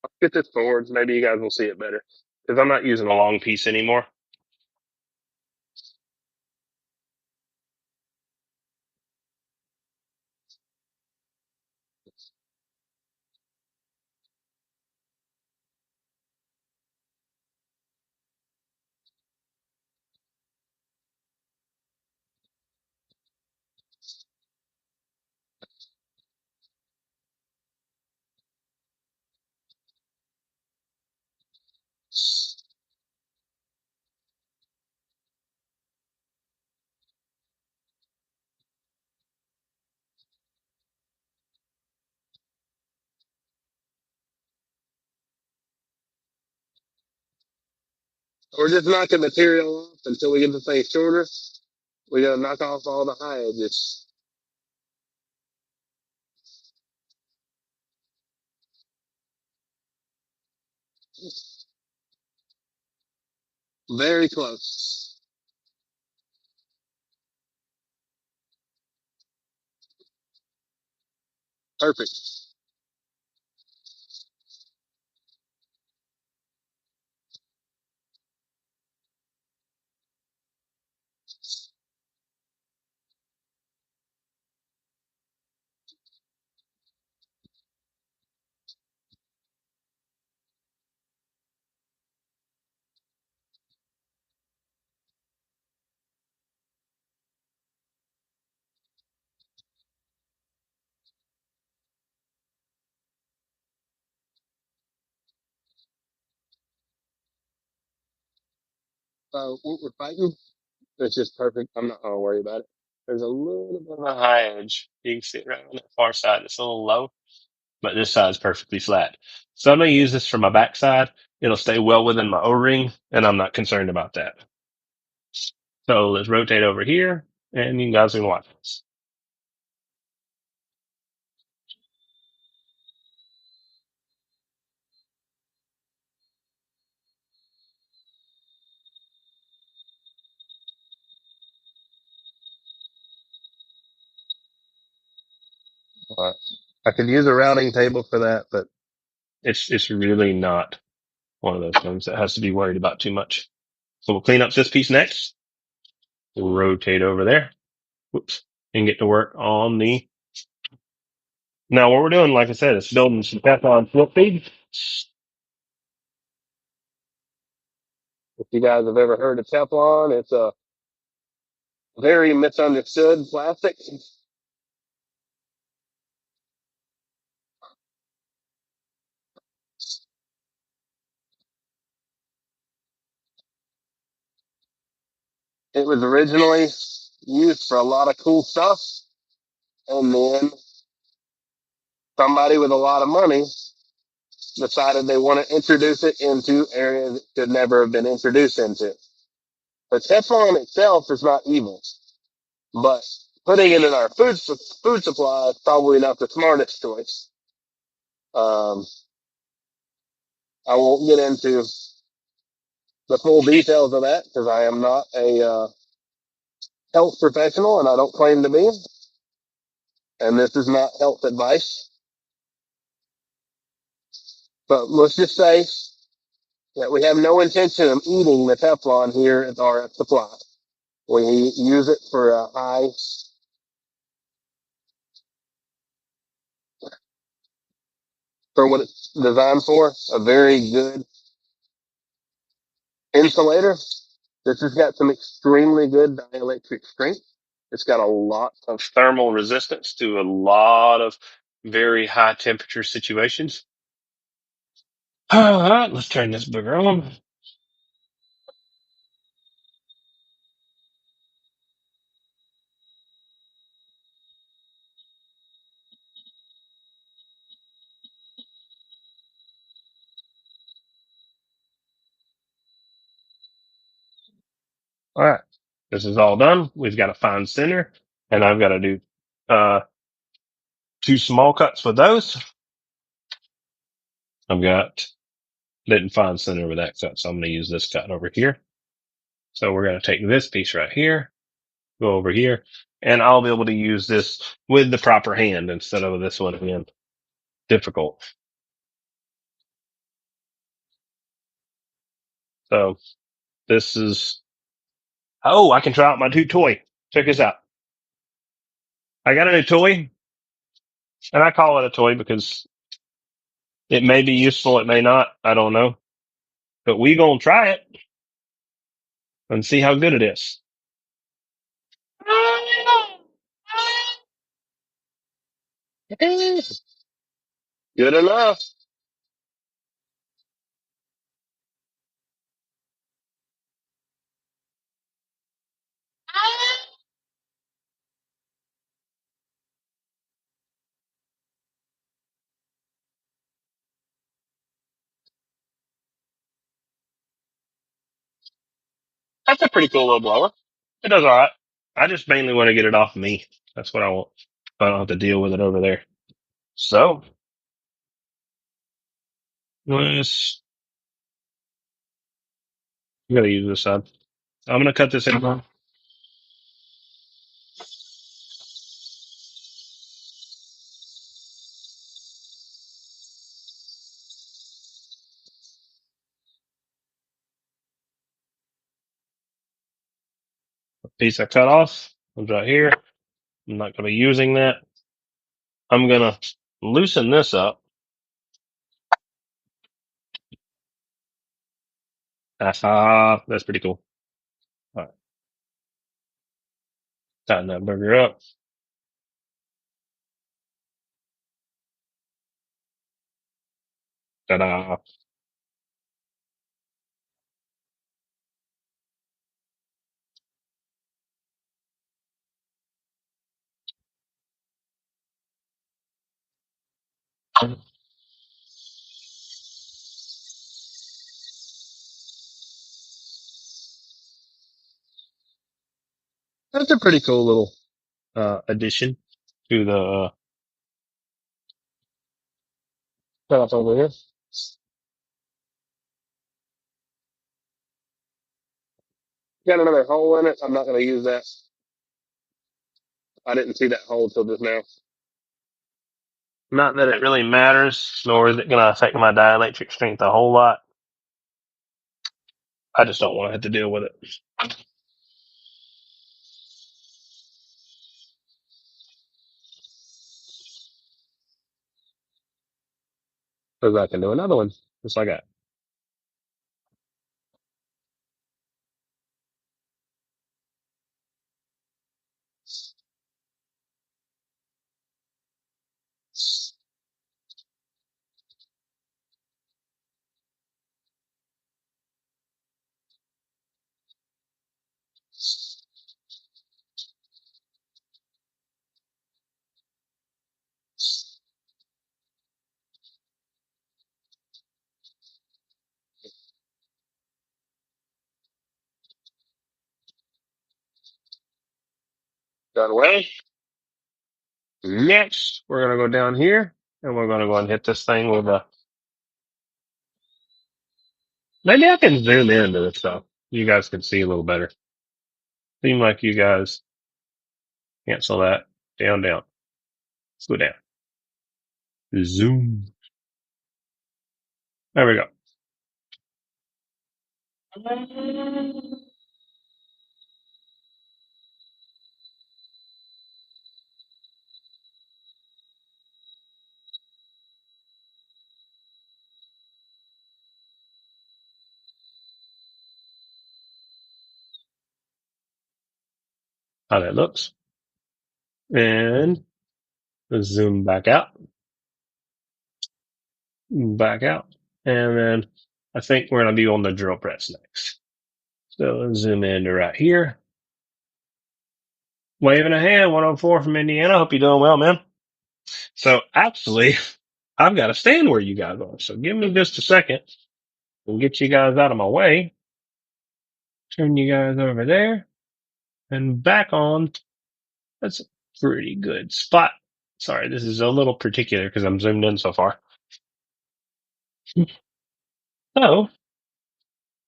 Let's get this forwards. Maybe you guys will see it better because I'm not using a long piece anymore. We're just knocking material off until we get the thing shorter. We got to knock off all the high edges. Very close. perfect. What we're fighting, it's just perfect. I'm not gonna worry about it. There's a little bit of a high edge. You can see it right on that far side. It's a little low, but this side's perfectly flat. So I'm gonna use this for my backside. It'll stay well within my O-ring, and I'm not concerned about that. So let's rotate over here, and you guys can watch this. I could use a routing table for that, but it's really not one of those things that has to be worried about too much. So we'll clean up this piece next. We'll rotate over there. Whoops. And get to work on the. Now what we're doing, like I said, is building some Teflon split feed. If you guys have ever heard of Teflon, it's a very misunderstood plastic. It was originally used for a lot of cool stuff, and then somebody with a lot of money decided they want to introduce it into areas it should never have been introduced into. The Teflon itself is not evil, but putting it in our food supply is probably not the smartest choice. I won't get into the full details of that because I am not a health professional and I don't claim to be. And this is not health advice. But let's just say that we have no intention of eating the Teflon here at RF Supply. We use it for a high, for what it's designed for, a very good insulator. This has got some extremely good dielectric strength. It's got a lot of thermal resistance to a lot of very high temperature situations. All right, let's turn this booger on. All right, this is all done. We've got a fine center, and I've got to do two small cuts with those. I've got didn't find center with that cut, so I'm going to use this cut over here. So we're going to take this piece right here, go over here, and I'll be able to use this with the proper hand instead of this one being difficult. So this is, oh, I can try out my new toy. Check this out. I got a new toy, and I call it a toy because it may be useful, it may not, I don't know. But we gonna try it and see how good it is. Good enough. That's a pretty cool little blower. It does all right. I just mainly want to get it off me. That's what I want. I don't have to deal with it over there. So let's. I'm gonna use this side. I'm gonna cut this in. piece I cut off comes right here. I'm not going to be using that. I'm going to loosen this up. That's pretty cool. All right. Tighten that burger up. Ta-da. That's a pretty cool little addition to the setup over here. Got another hole in it. I'm not going to use that. I didn't see that hole till just now. Not that it really matters, nor is it going to affect my dielectric strength a whole lot. I just don't want to have to deal with it. Because I can do another one, just like that. Got away. Next, we're going to go down here, and we're going to go and hit this thing with a... Maybe I can zoom into this stuff. You guys can see a little better. Seem like you guys cancel that. Down, down. Let's go down. Zoom. There we go. How that looks. And zoom back out. Back out. And then I think we're going to be on the drill press next. So let's zoom in to right here. Waving a hand, 104 from Indiana. Hope you're doing well, man. So actually, I've got to stand where you guys are. So give me just a second. We'll get you guys out of my way. Turn you guys over there and back on. That's a pretty good spot. Sorry, this is a little particular because I'm zoomed in so far. So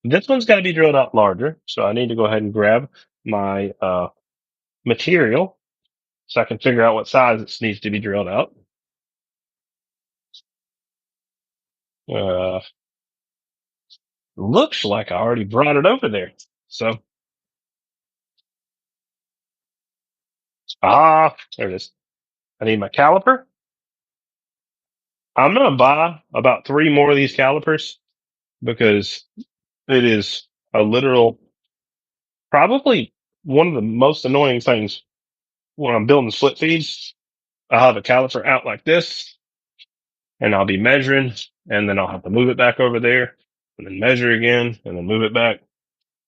this one's got to be drilled out larger. So I need to go ahead and grab my material so I can figure out what size it needs to be drilled out. Looks like I already brought it over there. So, there it is. I need my caliper. I'm going to buy about 3 more of these calipers because it is a literal, probably one of the most annoying things when I'm building split feeds. I'll have a caliper out like this and I'll be measuring and then I'll have to move it back over there and then measure again and then move it back.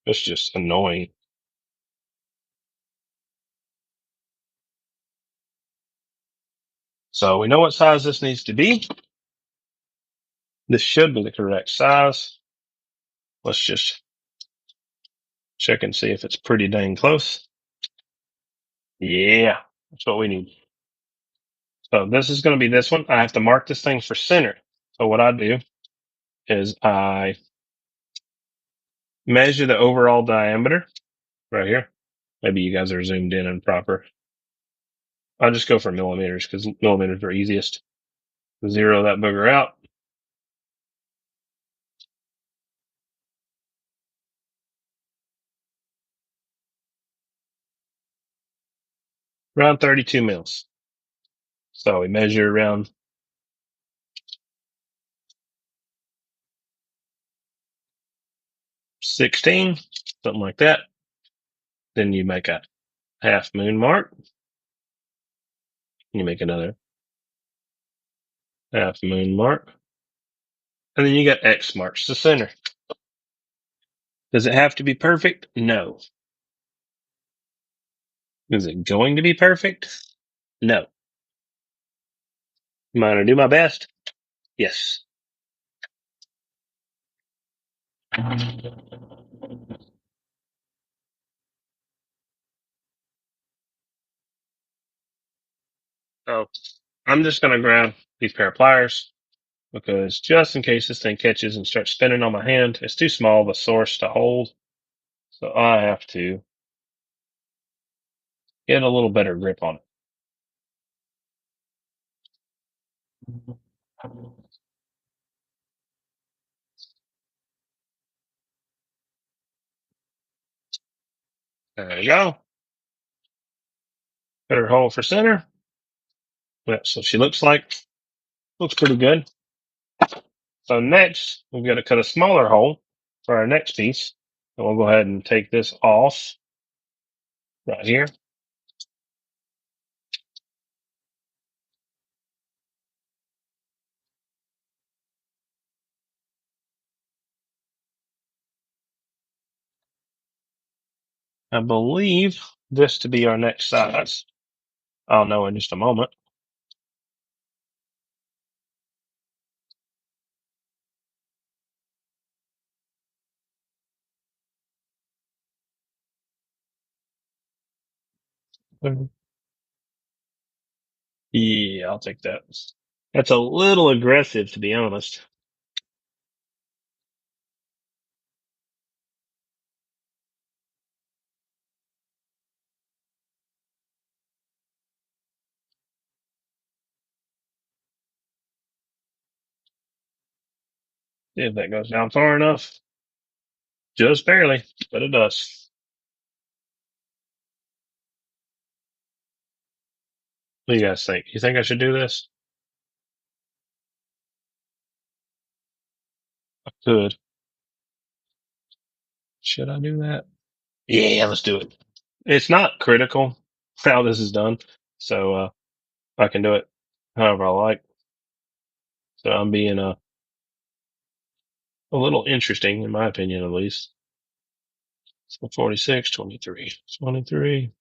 It's just annoying. So we know what size this needs to be. This should be the correct size. Let's just check and see if it's pretty dang close. Yeah, that's what we need. So this is going to be this one. I have to mark this thing for center. So what I do is I measure the overall diameter right here. Maybe you guys are zoomed in and proper. I'll just go for millimeters because millimeters are easiest. Zero that booger out. around 32 mils. So we measure around 16, something like that. Then you make a half moon mark. You make another half moon mark. And then you got X marks the center. Does it have to be perfect? No. Is it going to be perfect? No. Am I going to do my best? Yes. So I'm just going to grab these pair of pliers because just in case this thing catches and starts spinning on my hand, it's too small of a source to hold. So I have to get a little better grip on it. There you go. Put her hole for center. Yeah, so she looks pretty good. So next, we've got to cut a smaller hole for our next piece. And we'll go ahead and take this off right here. I believe this to be our next size. I'll know in just a moment. Yeah, I'll take that. That's a little aggressive, to be honest. See if that goes down far enough. Just barely, but it does. What do you guys think? You think I should do this? I could. Should I do that? Yeah, let's do it. It's not critical how this is done, so I can do it however I like. So I'm being a little interesting, in my opinion, at least. So 46, 23, 23.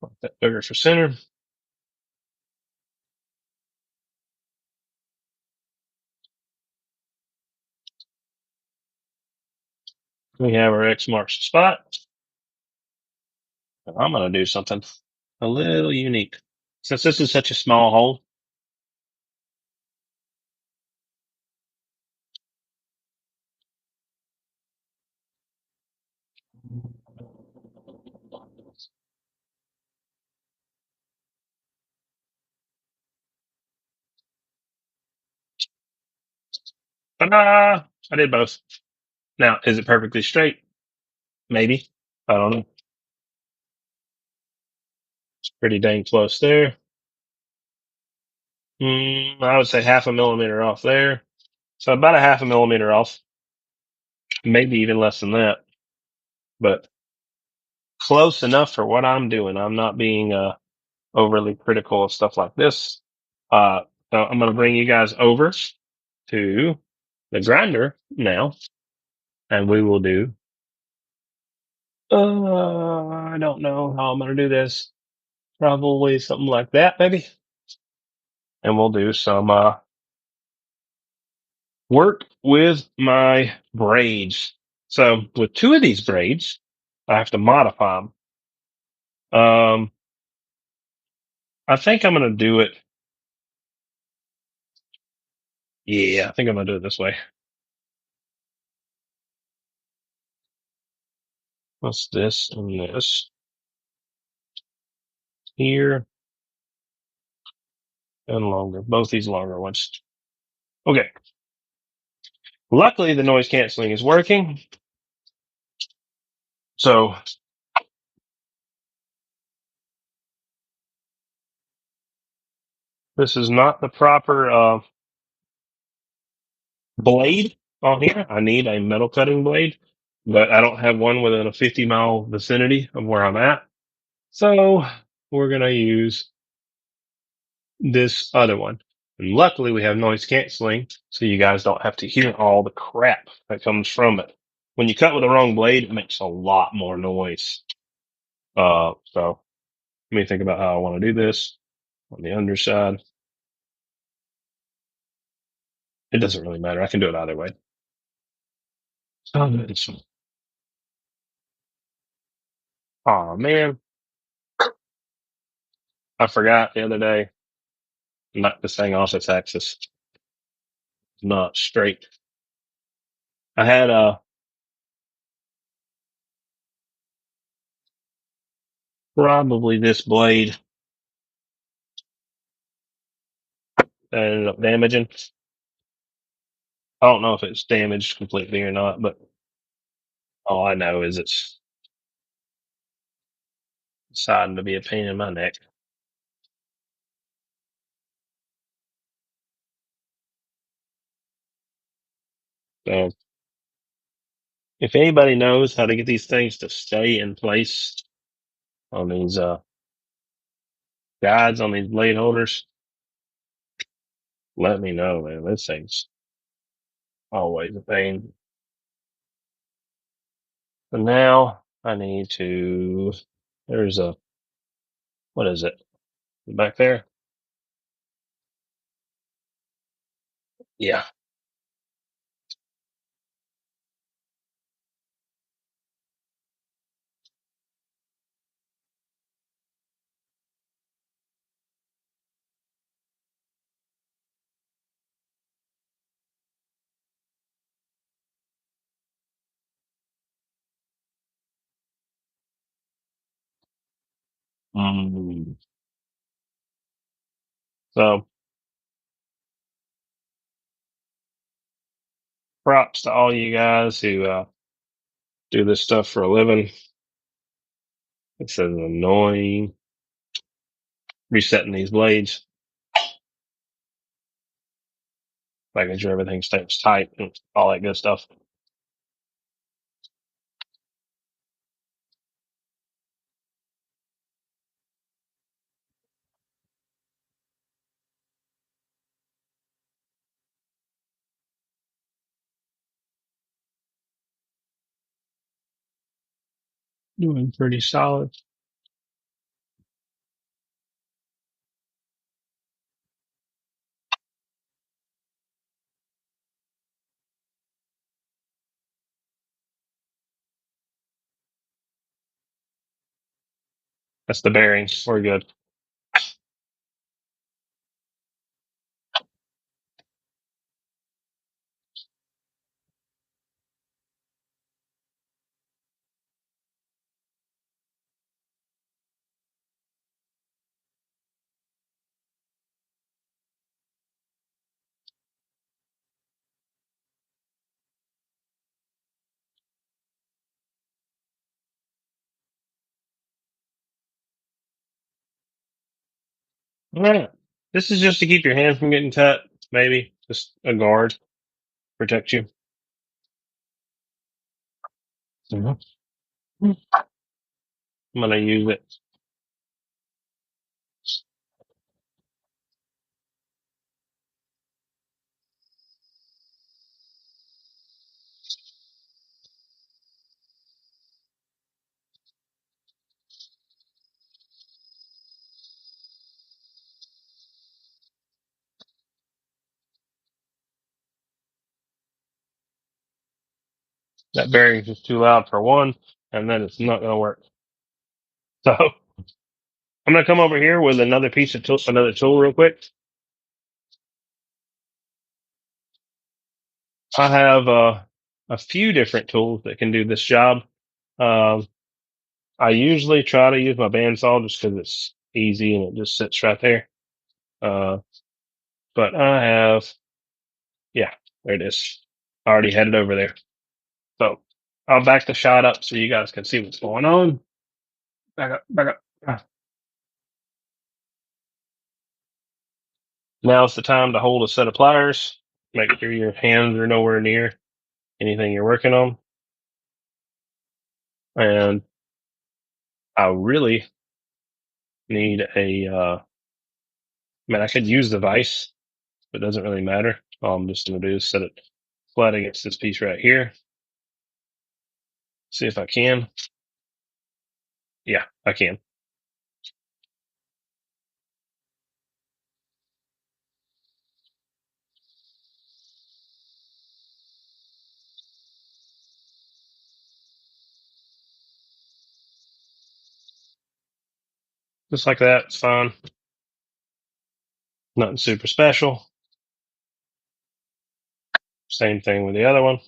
Mark that bigger for center. We have our X marks the spot. I'm going to do something a little unique. Since this is such a small hole, ta-da! I did both. Now, is it perfectly straight? Maybe. I don't know. It's pretty dang close there. I would say half a millimeter off there. So about a half a millimeter off. Maybe even less than that. But close enough for what I'm doing. I'm not being overly critical of stuff like this. So I'm going to bring you guys over to the grinder now, and we will do. I don't know how I'm going to do this. Probably something like that, maybe. And we'll do some work with my braids. So with two of these braids, I have to modify them. I think I'm going to do it. Yeah, I think I'm going to do it this way. What's this and this? Here and longer. Both these longer ones. Okay. Luckily, the noise canceling is working. So This is not the proper blade on here. I need a metal cutting blade, but I don't have one within a 50-mile vicinity of where I'm at. So we're going to use this other one. And luckily we have noise canceling, so you guys don't have to hear all the crap that comes from it. When you cut with the wrong blade, it makes a lot more noise. So let me think about how I want to do this on the underside. It doesn't really matter. I can do it either way. Oh man, I forgot the other day. Knocked this thing off its axis. Not straight. I had probably this blade that ended up damaging. I don't know if it's damaged completely or not, but all I know is it's deciding to be a pain in my neck. So if anybody knows how to get these things to stay in place on these guides on these blade holders, let me know, man. This thing's always a pain. So now I need to, there's a, what is it? Back there? Yeah. Mm. So props to all you guys who do this stuff for a living. It's annoying resetting these blades, making sure everything stays tight and all that good stuff. Doing pretty solid. That's the bearings. We're good. All right. This is just to keep your hand from getting cut, maybe. Just a guard, protect you. Mhm. I'm going to use it. That bearing's just too loud for one, and then it's not going to work. So I'm going to come over here with another piece of tool, another tool real quick. I have a few different tools that can do this job. Um, I usually try to use my bandsaw just because it's easy and it just sits right there. Uh, but I have, yeah, there it is. I already headed over there. So I'll back the shot up so you guys can see what's going on. Back up, back up. Now's the time to hold a set of pliers. Make sure your hands are nowhere near anything you're working on. And I really need a, I could use the vise, but it doesn't really matter. All I'm just going to do is set it flat against this piece right here. See if I can. Yeah, I can. Just like that, it's fine. Nothing super special. Same thing with the other one.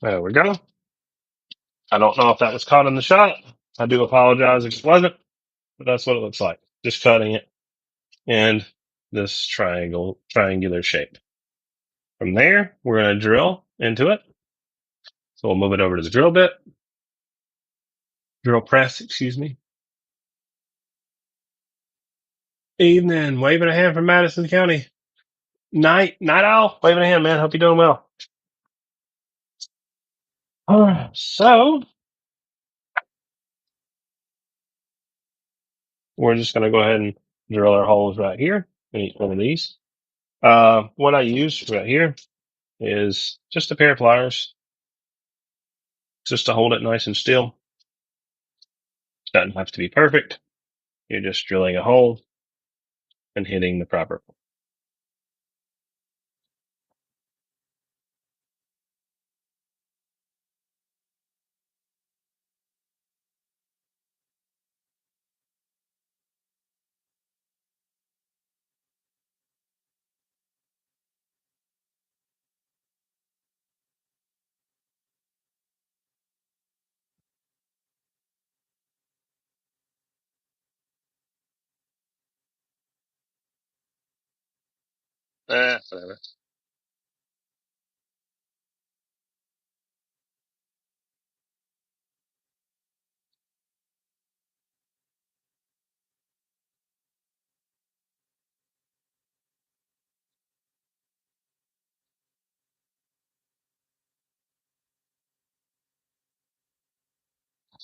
There we go. I don't know if that was caught in the shot. I do apologize if it wasn't, but that's what it looks like. Just cutting it in this triangular shape. From there, we're going to drill into it. So we'll move it over to the drill press, excuse me. Evening, waving a hand from Madison County. Night owl, waving a hand, man. Hope you're doing well. So we're just going to go ahead and drill our holes right here in each one of these. What I use right here is just a pair of pliers, just to hold it nice and still. Doesn't have to be perfect. You're just drilling a hole and hitting the proper. Whatever.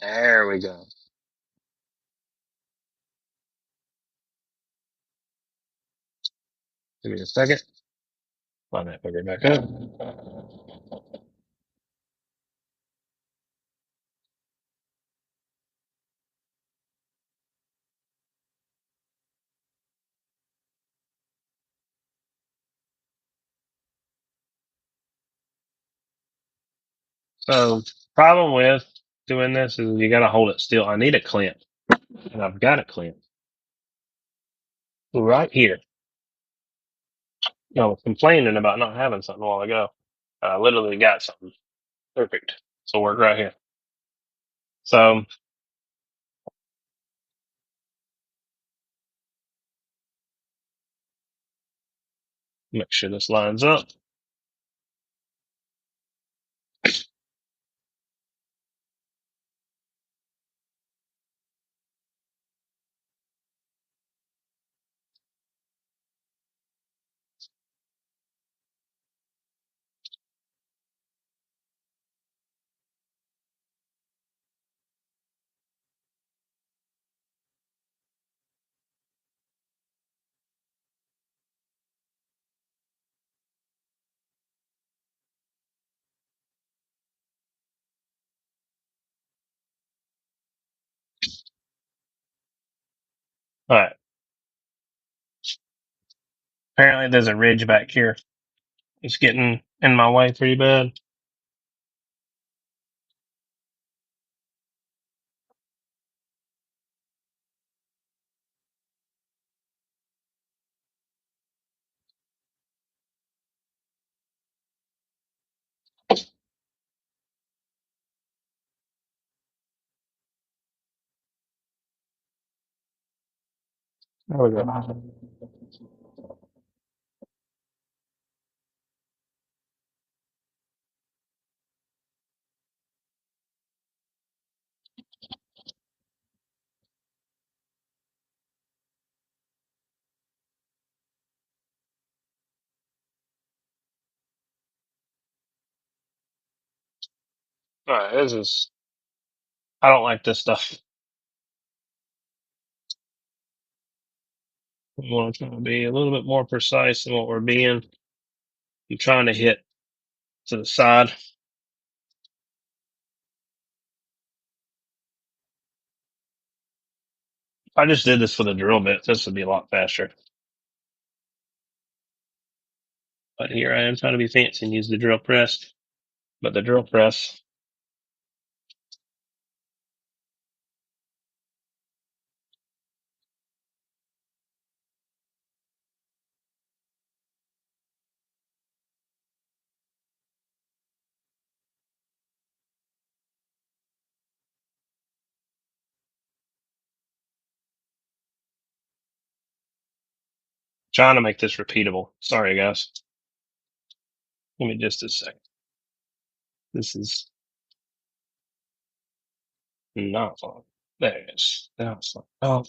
There we go. Give me a second. Line that figure back up. So, problem with doing this is you got to hold it still. I need a clamp, and I've got a clamp right here. I was complaining about not having something a while ago. I literally got something perfect. So work right here. So make sure this lines up. All right. Apparently there's a ridge back here. It's getting in my way pretty bad. There we go. All right, this is. I don't like this stuff. We want to try to be a little bit more precise than what we're being. I'm trying to hit to the side. If I just did this with a drill bit, this would be a lot faster. But here I am trying to be fancy and use the drill press. But the drill press, trying to make this repeatable. Sorry, guys. Give me just a second. This is not fun. There it is. Now it's fun. Oh,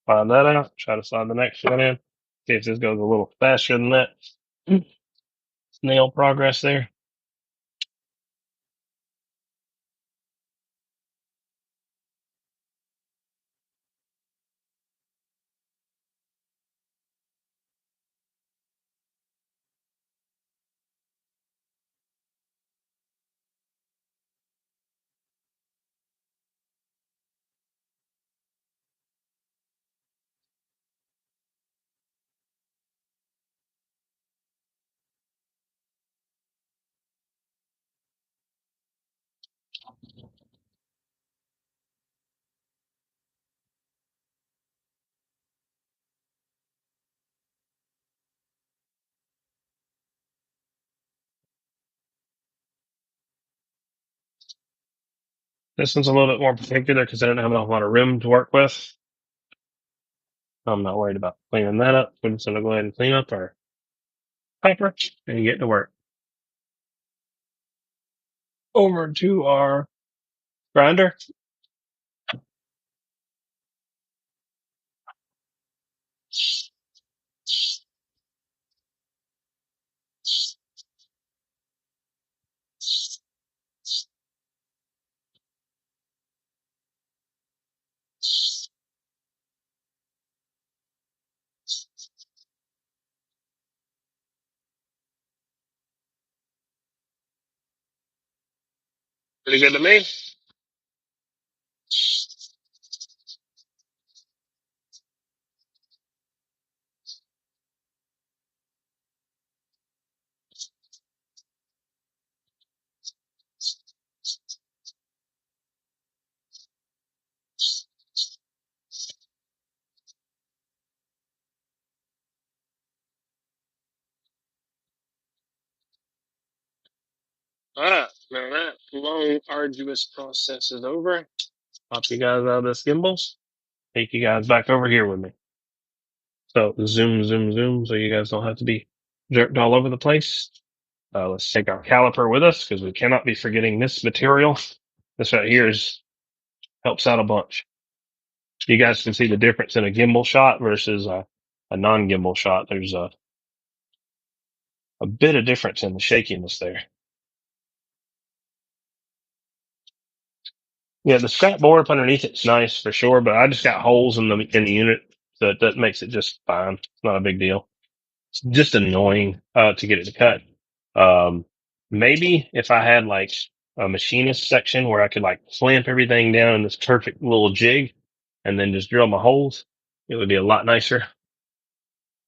find that out. Try to slide the next one in. See if this goes a little faster than that. Snail progress there. This one's a little bit more particular because I didn't have a lot of room to work with. I'm not worried about cleaning that up. We're just going to go ahead and clean up our paper and get to work. Over to our grinder. Pretty good to me. All right, now that long, arduous process is over. Pop you guys out of this gimbal. Take you guys back over here with me. So zoom, zoom, zoom, so you guys don't have to be jerked all over the place. Let's take our caliper with us because we cannot be forgetting this material. This right here helps out a bunch. You guys can see the difference in a gimbal shot versus a non-gimbal shot. There's a bit of difference in the shakiness there. Yeah, the scrap board up underneath it's nice for sure, but I just got holes in the unit, so that makes it just fine. It's not a big deal. It's just annoying to get it to cut. Maybe if I had like a machinist section where I could like clamp everything down in this perfect little jig and then just drill my holes, it would be a lot nicer.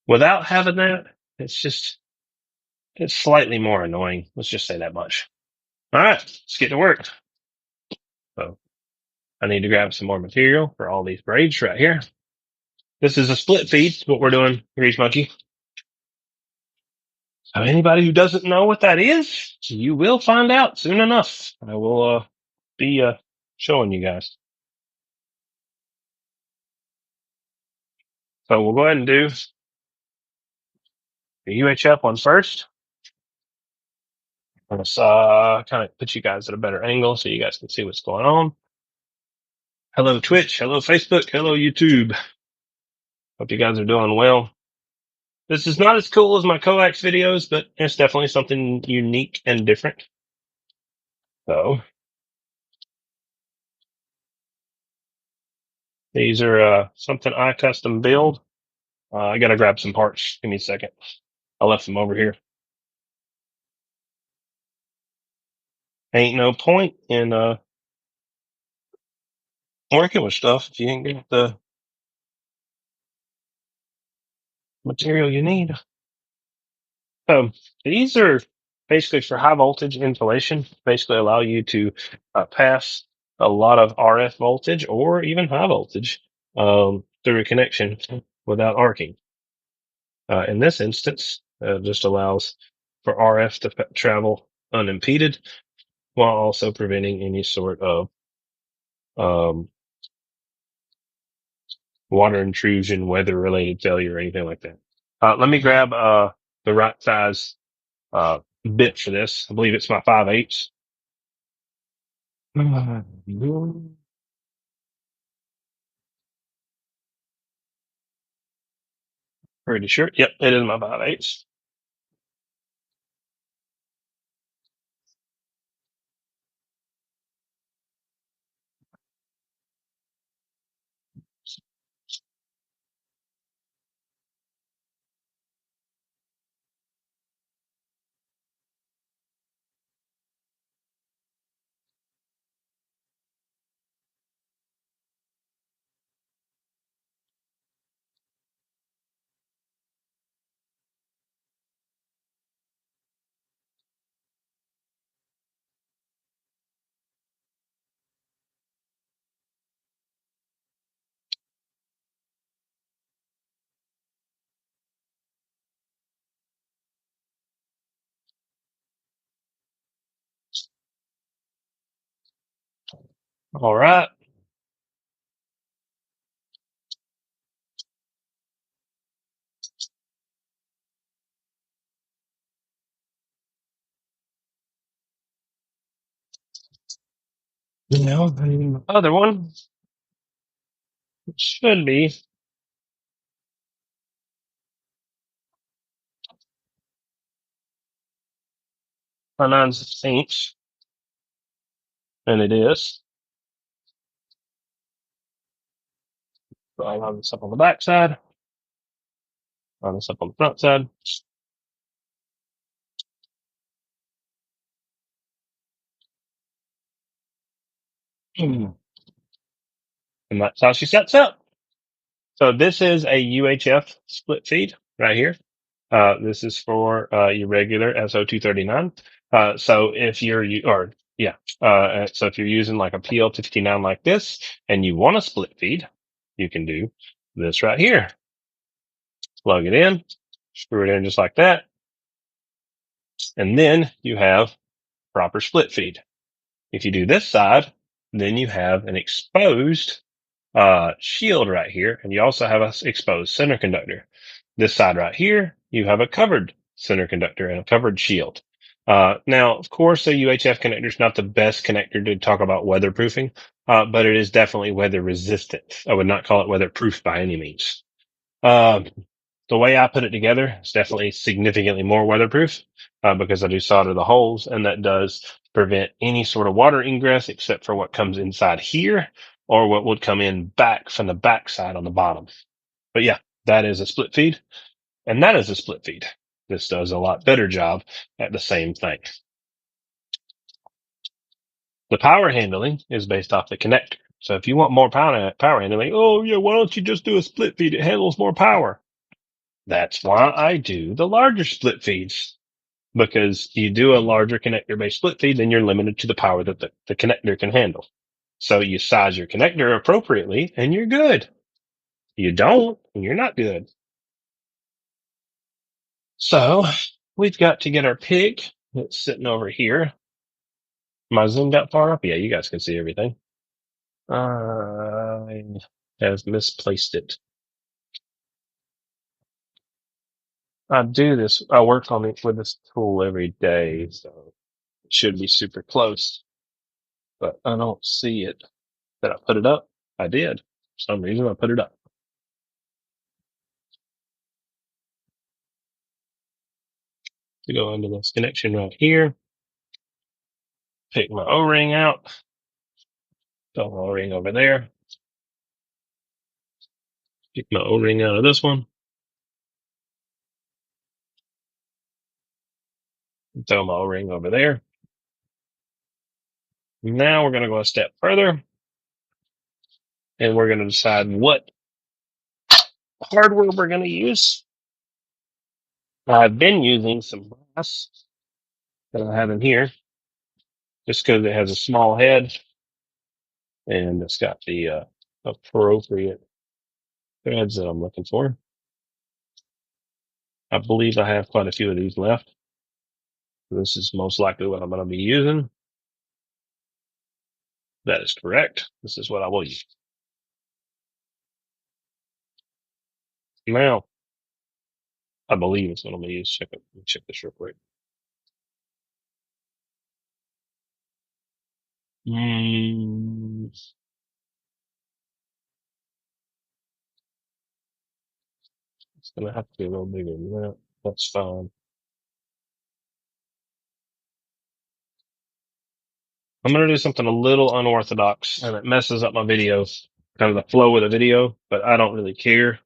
Without having that, it's slightly more annoying. Let's just say that much. All right, let's get to work. So I need to grab some more material for all these braids right here. This is a split feed, what we're doing, Grease Monkey. So anybody who doesn't know what that is, you will find out soon enough. I will be showing you guys. So we'll go ahead and do the UHF one first. Let's kind of put you guys at a better angle so you guys can see what's going on. Hello Twitch, hello Facebook, hello YouTube. Hope you guys are doing well. This is not as cool as my coax videos, but it's definitely something unique and different. So these are something I custom build. I gotta grab some parts. Give me a second. I left them over here. Ain't no point in working with stuff if you ain't got the material you need. So these are basically for high voltage insulation. Basically allow you to pass a lot of RF voltage or even high voltage through a connection without arcing. In this instance, just allows for RF to travel unimpeded while also preventing any sort of water intrusion, weather-related failure, or anything like that. Let me grab the right size bit for this. I believe it's my 5/8. Pretty sure. Yep, it is my 5/8. All right. Now the other one should be a 9/16, and it is. So I'll line this up on the back side, line this up on the front side. And that's how she sets up. So this is a UHF split feed right here. This is for your regular SO239. So if you're so if you're using like a PL259 like this and you want a split feed, you can do this right here. Plug it in, screw it in just like that, and then you have proper split feed. If you do this side, then you have an exposed shield right here, and you also have an exposed center conductor. This side right here, you have a covered center conductor and a covered shield. Now, of course, a UHF connector is not the best connector to talk about weatherproofing, but it is definitely weather resistant. I would not call it weatherproof by any means. The way I put it together is definitely significantly more weatherproof because I do solder the holes, and that does prevent any sort of water ingress except for what comes inside here or what would come in back from the back side on the bottom. But yeah, that is a split feed, and that is a split feed. This does a lot better job at the same thing. The power handling is based off the connector. So if you want more power handling, oh yeah, why don't you just do a split feed? It handles more power. That's why I do the larger split feeds, because you do a larger connector based split feed, then you're limited to the power that the connector can handle. So you size your connector appropriately and you're good. you don't, you're not good. So we've got to get our pig that's sitting over here. Am I zoomed out far up? Yeah, you guys can see everything. I have misplaced it. I work on it with this tool every day, so it should be super close, but I don't see it. Did I put it up? I did. For some reason I put it up. To go into this connection right here, pick my O-ring out, throw my O-ring over there, pick my O-ring out of this one, throw my O-ring over there. Now we're going to go a step further and we're going to decide what hardware we're going to use. I've been using some brass that I have in here just because it has a small head and it's got the appropriate threads that I'm looking for. I believe I have quite a few of these left. This is most likely what I'm going to be using. That is correct. This is what I will use. Now, I believe it's what I'm going to use. Check this real quick. It's going to have to be a little bigger than that. That's fine. I'm going to do something a little unorthodox and it messes up my video, kind of the flow of the video, but I don't really care.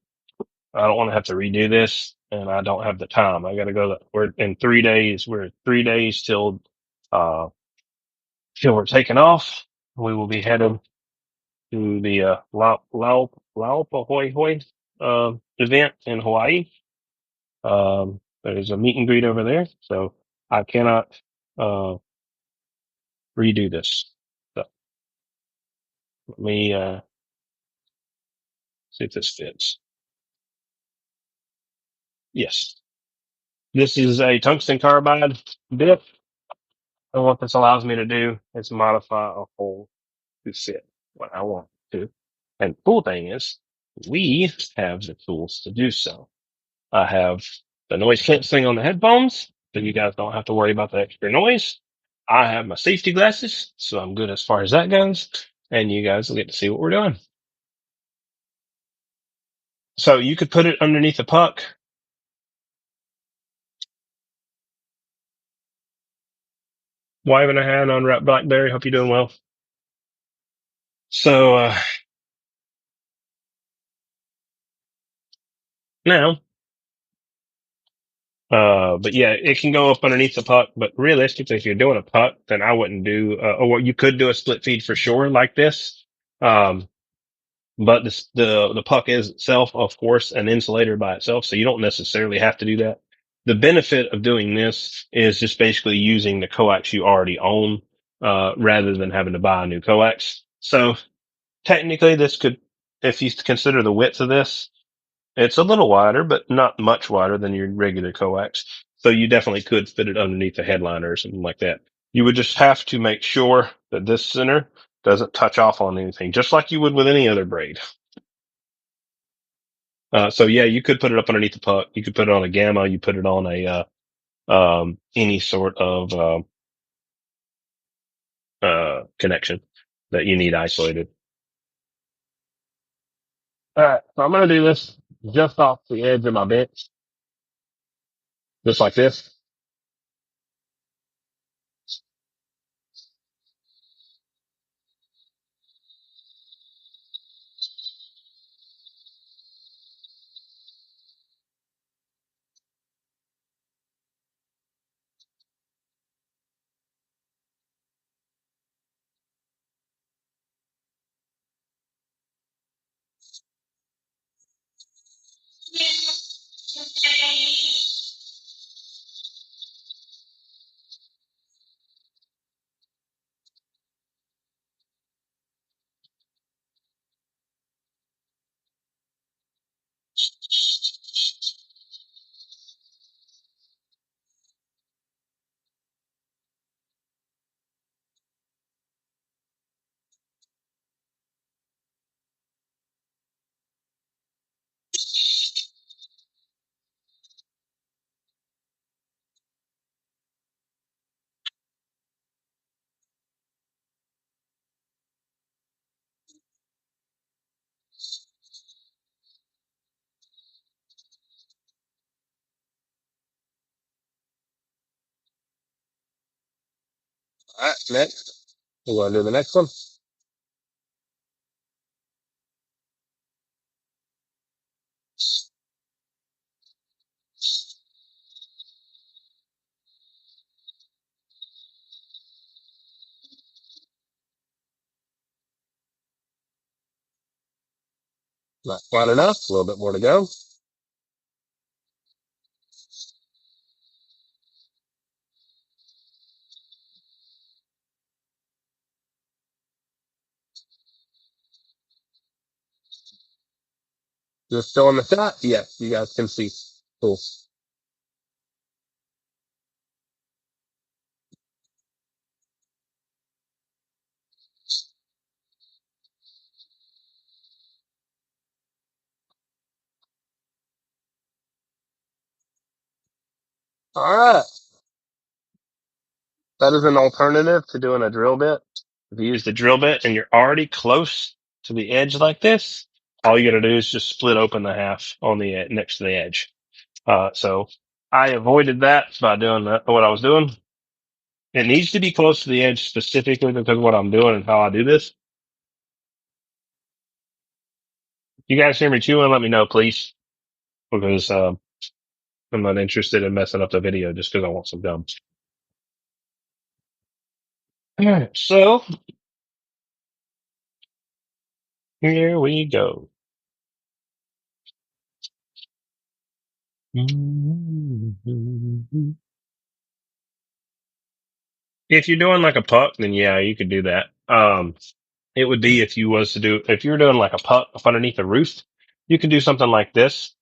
I don't want to have to redo this and I don't have the time. I got to go. We're in 3 days. We're 3 days uh, till we're taking off. We will be heading to the Laupahoehoe event in Hawaii. There's a meet and greet over there, so I cannot redo this. So let me see if this fits. Yes, this is a tungsten carbide bit, and what this allows me to do is modify a hole to fit what I want to. And the cool thing is, we have the tools to do so. I have the noise canceling on the headphones, so you guys don't have to worry about the extra noise. I have my safety glasses, so I'm good as far as that goes. And you guys will get to see what we're doing. So you could put it underneath the puck. Why haven't I had an unwrapped Blackberry? Hope you're doing well. So now, but yeah, it can go up underneath the puck. But realistically, if you're doing a puck, then I wouldn't do, or you could do a split feed for sure, like this. But the puck is itself, of course, an insulator by itself, so you don't necessarily have to do that. The benefit of doing this is just basically using the coax you already own, rather than having to buy a new coax. So technically this could, if you consider the width of this, it's a little wider, but not much wider than your regular coax. So you definitely could fit it underneath the headliner or something like that. You would just have to make sure that this center doesn't touch off on anything, just like you would with any other braid. So yeah, you could put it up underneath the puck. You could put it on a gamma. You put it on a, any sort of, connection that you need isolated. All right. So I'm going to do this just off the edge of my bench, just like this. All right, next. We're going to do the next one. Not quite enough. A little bit more to go. Just still in the shot? Yes, you guys can see. Cool. All right. That is an alternative to doing a drill bit. If you use the drill bit and you're already close to the edge like this, all you got to do is just split open the half on the next to the edge. So I avoided that by doing what I was doing. It needs to be close to the edge specifically because of what I'm doing and how I do this. You guys hear me chewing? Let me know, please, because I'm not interested in messing up the video just because I want some gum. All right, so here we go. If you're doing like a puck, then yeah, you could do that. It would be if if you're doing like a puck up underneath the roof, you can do something like this.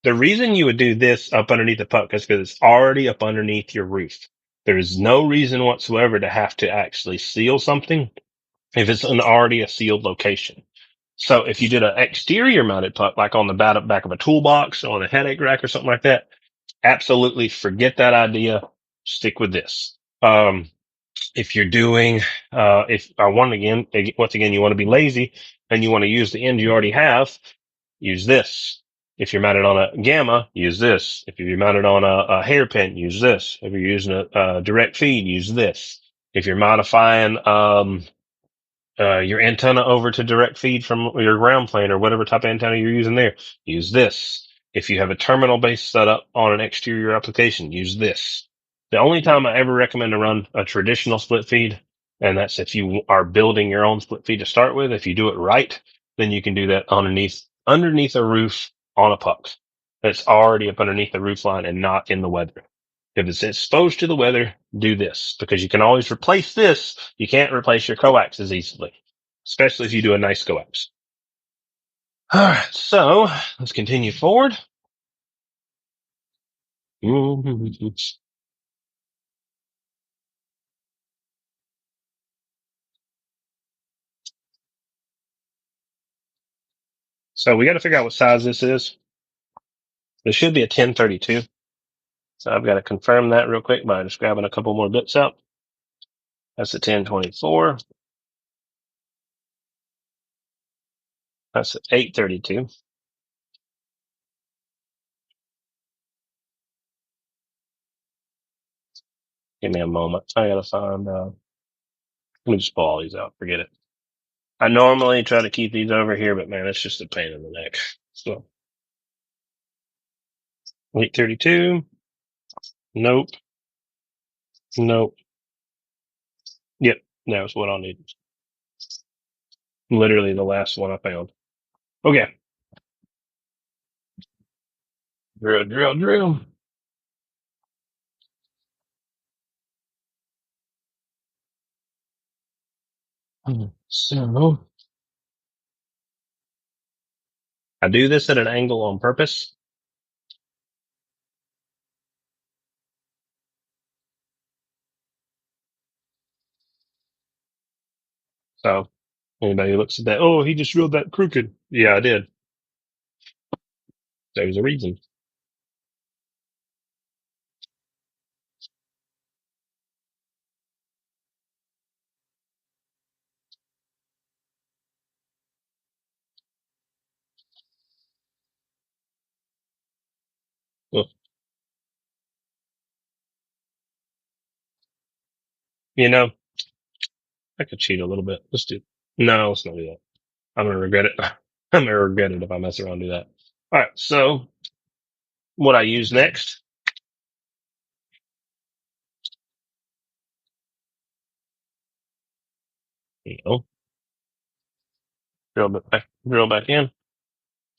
The reason you would do this up underneath the puck is because it's already up underneath your roof. There's no reason whatsoever to have to actually seal something if it's already a sealed location. So if you did an exterior mounted puck, like on the back of a toolbox or on a headache rack or something like that, absolutely forget that idea. Stick with this. If you're doing, if I want again, once again, you want to be lazy and you want to use the end you already have, use this. If you're mounted on a gamma, use this. If you're mounted on a hairpin, use this. If you're using a direct feed, use this. If you're modifying, your antenna over to direct feed from your ground plane or whatever type of antenna you're using there, use this. If you have a terminal based setup on an exterior application, use this. The only time I ever recommend to run a traditional split feed, and that's if you are building your own split feed to start with, if you do it right, then you can do that underneath a roof on a puck that's already up underneath the roof line and not in the weather. If it's exposed to the weather, do this because you can always replace this. You can't replace your coax as easily, especially if you do a nice coax. All right, so let's continue forward. So we got to figure out what size this is. This should be a 1032. So I've got to confirm that real quick by just grabbing a couple more bits out. That's a 1024. That's an 832. Give me a moment. I got to find, let me just pull all these out. Forget it. I normally try to keep these over here, but man, it's just a pain in the neck. So 832. Nope. Nope. Yep. That was what I'll need. Literally the last one I found. Okay. Drill, drill, drill. So I do this at an angle on purpose. So anybody who looks at that, oh, he just drilled that crooked. Yeah, I did. There's a reason. Well, you know, I could cheat a little bit. Let's not do that. I'm gonna regret it. I'm gonna regret it if I mess around and do that. All right. So what I use next, drill back in.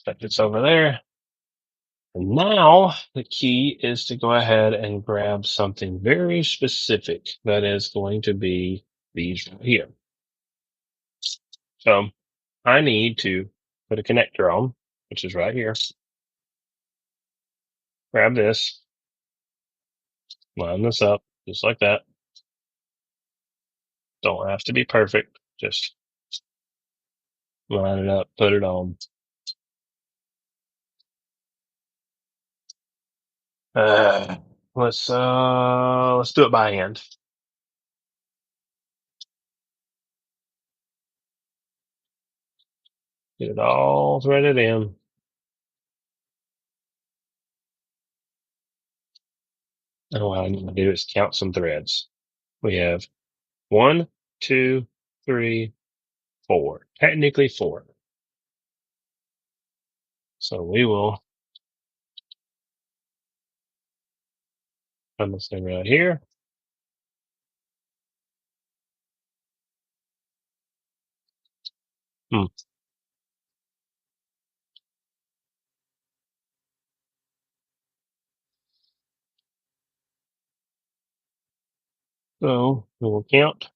Set this over there. And now the key is to go ahead and grab something very specific that is going to be these right here. So I need to put a connector on, which is right here. Grab this, line this up just like that. Don't have to be perfect. Just line it up, put it on. Let's do it by hand. Get it all threaded in. And what I need to do is count some threads. We have 1, 2, 3, 4. Technically 4. So we will put this thing right here. So we'll count.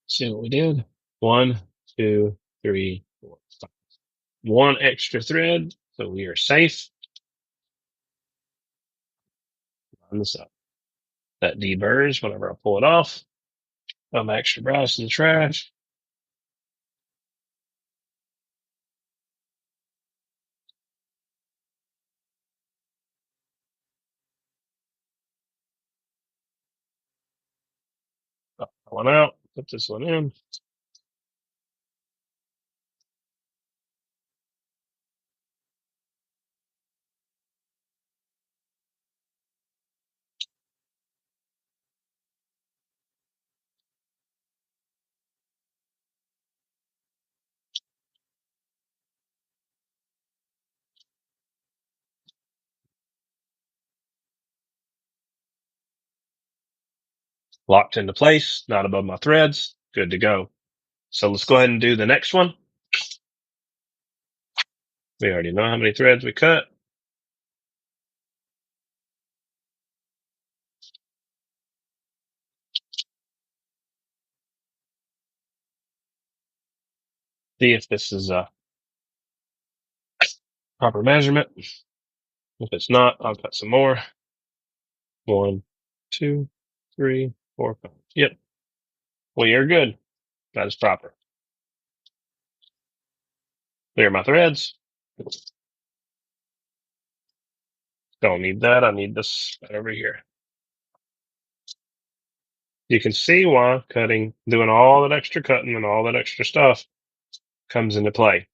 See what we did. 1, 2, 3, 4, 5. 1 extra thread, so we are safe. Line this up. That deburrs whenever I pull it off. Throw my extra brass in the trash. Pop that one out. Put this one in. Locked into place, not above my threads. Good to go. So let's go ahead and do the next one. We already know how many threads we cut. See if this is a proper measurement. If it's not, I'll cut some more. 1, 2, 3, 4, 5. Yep. We are good. That is proper. Clear my threads. Don't need that. I need this right over here. You can see why doing all that extra cutting and all that extra stuff comes into play.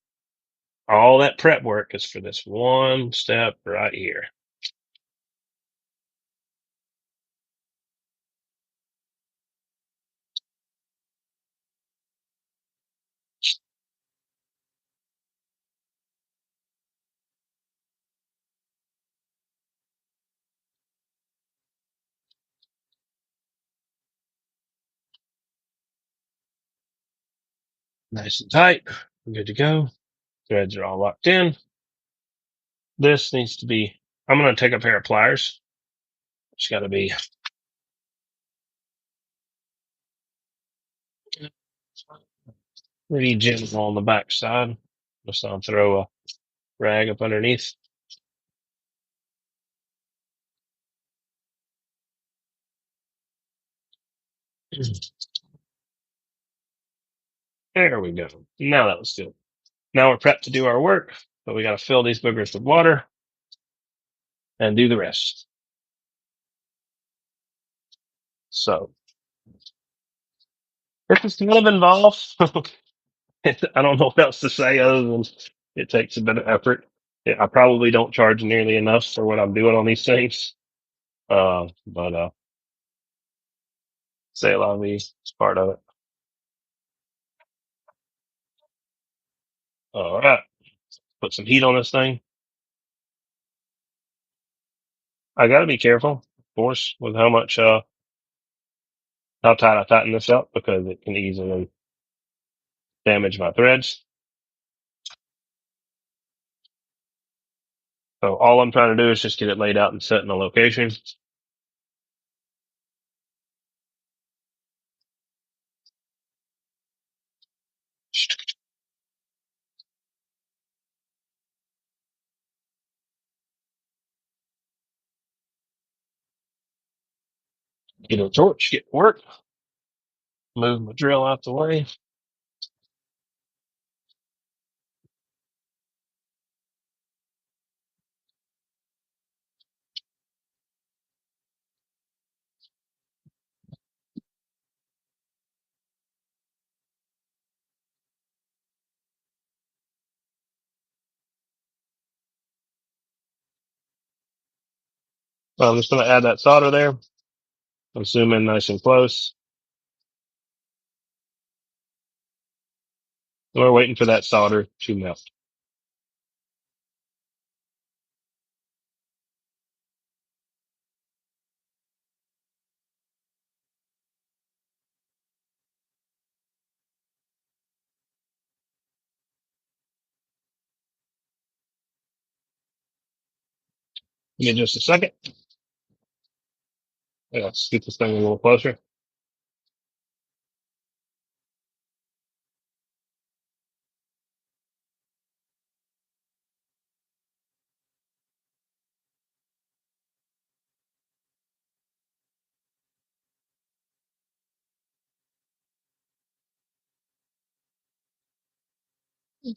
All that prep work is for this one step right here. Nice and tight. We're good to go. Threads are all locked in. This needs to be, I'm going to take a pair of pliers. It's got to be pretty gentle on the back side. Just I'll throw a rag up underneath. There we go. Now that was good. Now we're prepped to do our work, but we got to fill these boogers with water and do the rest. So It's kind of involved. I don't know what else to say other than it takes a bit of effort. I probably don't charge nearly enough for what I'm doing on these things. But say a lot of these is part of it. All right. Put some heat on this thing. I got to be careful, of course, with how tight I tighten this up because it can easily damage my threads. So all I'm trying to do is just get it laid out and set in a location. Get a torch, get to work, move my drill out the way. I'm just going to add that solder there. I'll zoom in nice and close. We're waiting for that solder to melt. Give me just a second. Let's get this thing a little closer.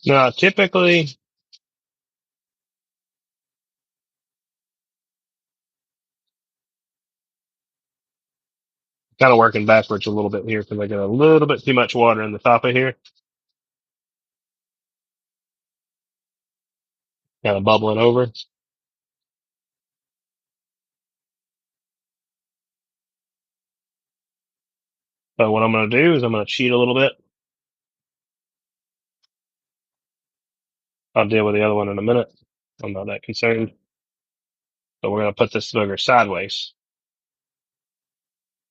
Now, typically, kind of working backwards a little bit here because I got a little bit too much water in the top of here, kind of bubbling over. So what I'm going to do is I'm going to cheat a little bit. I'll deal with the other one in a minute. I'm not that concerned. So we're going to put this booger sideways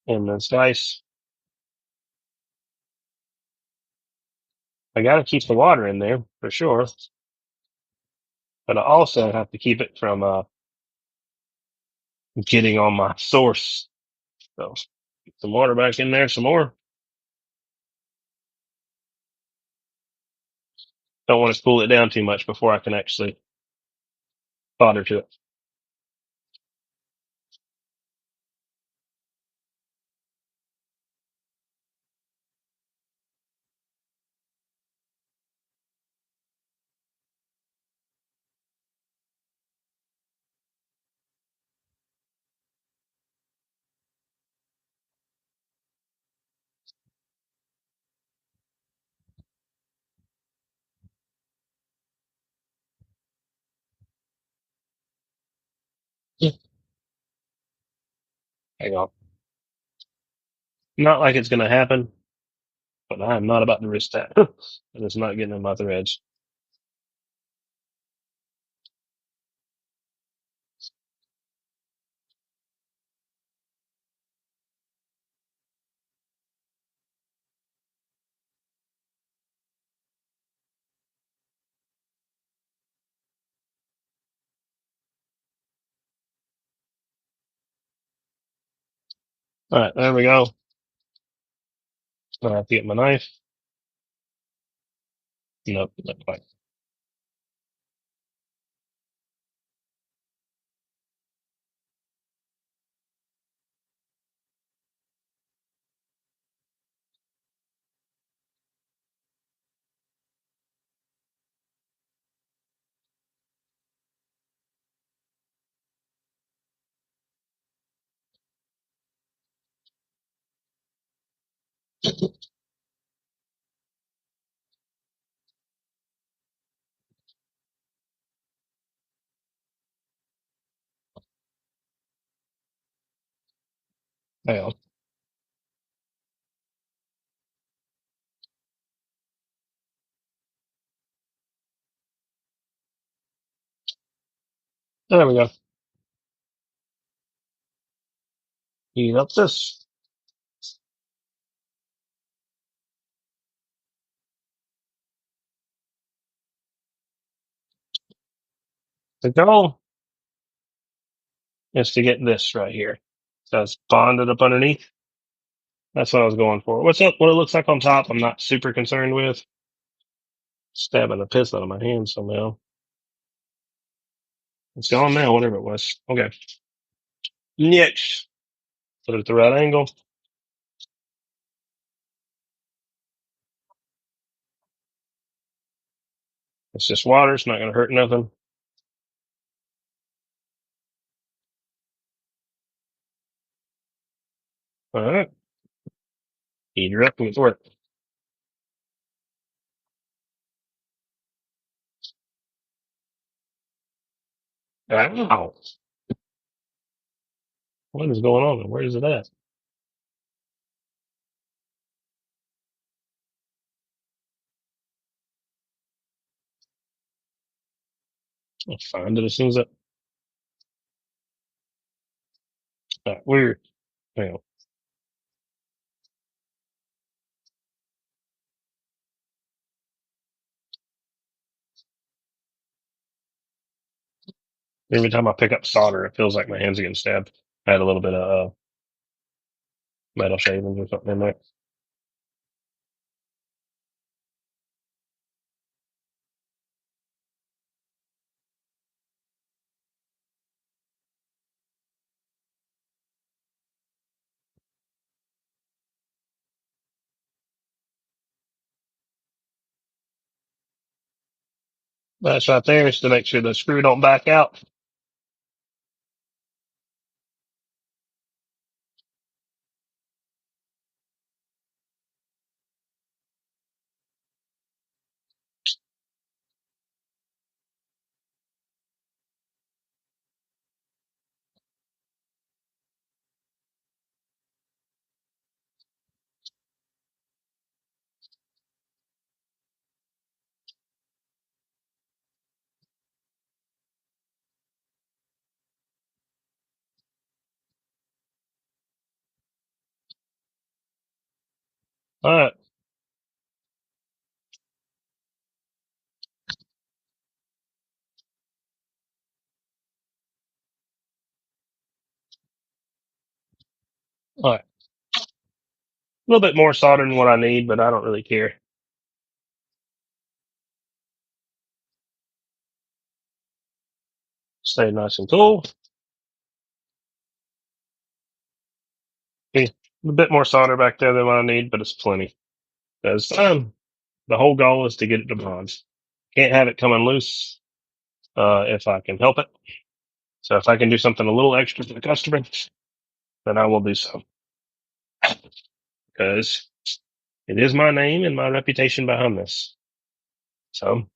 and then slice. I got to keep the water in there for sure, but I also have to keep it from getting on my source. So get some water back in there some more. Don't want to cool it down too much before I can actually solder to it. Hang on. Not like it's going to happen, but I'm not about to risk that. And it's not getting in my threads. All right, there we go. I have to get my knife. Nope, not quite. Hang There we go. Heat up this. The goal is to get this right here. So it's bonded up underneath. That's what I was going for. What's up? What it looks like on top, I'm not super concerned with. Stabbing the piss out of my hand somehow. It's gone now, whatever it was. Okay. Next. Put it at the right angle. It's just water. It's not going to hurt nothing. All right. Heat her up and get to work. Ow. What is going on? Where is it at? I'll find it as soon as I. Weird. Hang on. Every time I pick up solder, it feels like my hands are getting stabbed. I had a little bit of metal shavings or something in there. That's right there is to make sure the screw don't back out. All right. All right. A little bit more solder than what I need, but I don't really care. Stay nice and cool. Okay. A bit more solder back there than what I need, but it's plenty. Because the whole goal is to get it to bond. Can't have it coming loose if I can help it. So if I can do something a little extra for the customer, then I will do so. Because it is my name and my reputation behind this. So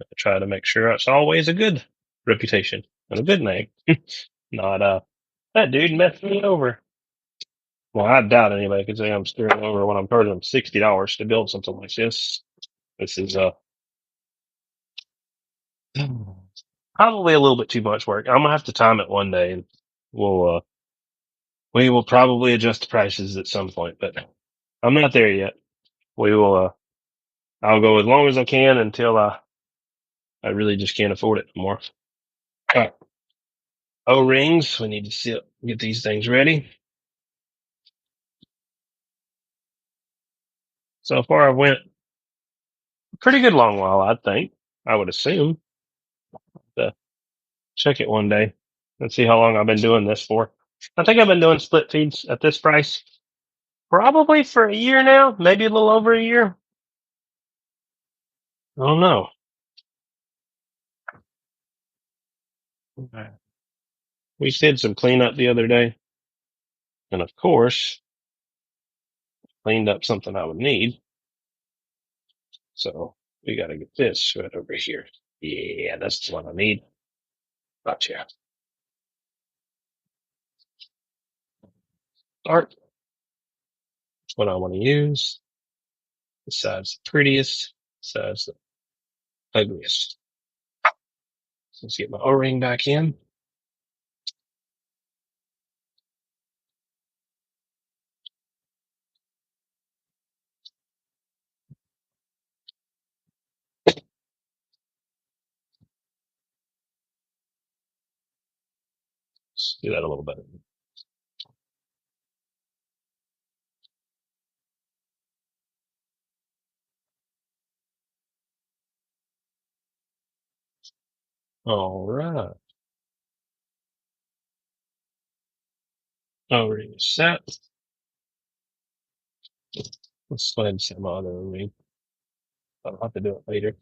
I try to make sure it's always a good reputation and a good name. Not that dude messed me over. Well, I doubt anybody could say I'm screwing over when I'm charging them $60 to build something like this. This is probably a little bit too much work. I'm gonna have to time it one day, and we'll we will probably adjust the prices at some point. But I'm not there yet. We will. I'll go as long as I can until I really just can't afford it anymore. All right. O-rings. We need to get these things ready. So far, I've went a pretty good long while. I think. I would assume. Check it one day and see how long I've been doing this for. I think I've been doing split feeds at this price probably for a year now, maybe a little over a year. I don't know. We did some cleanup the other day, and of course, cleaned up something I would need. So we got to get this right over here. Yeah, that's the one I need. Gotcha. start. Which one I want to use. This side's the prettiest, this side's the ugliest. So let's get my O-ring back in. Let's do that a little better. All right. O-ring is set. Let's go ahead and set my other O-ring. I'll have to do it later.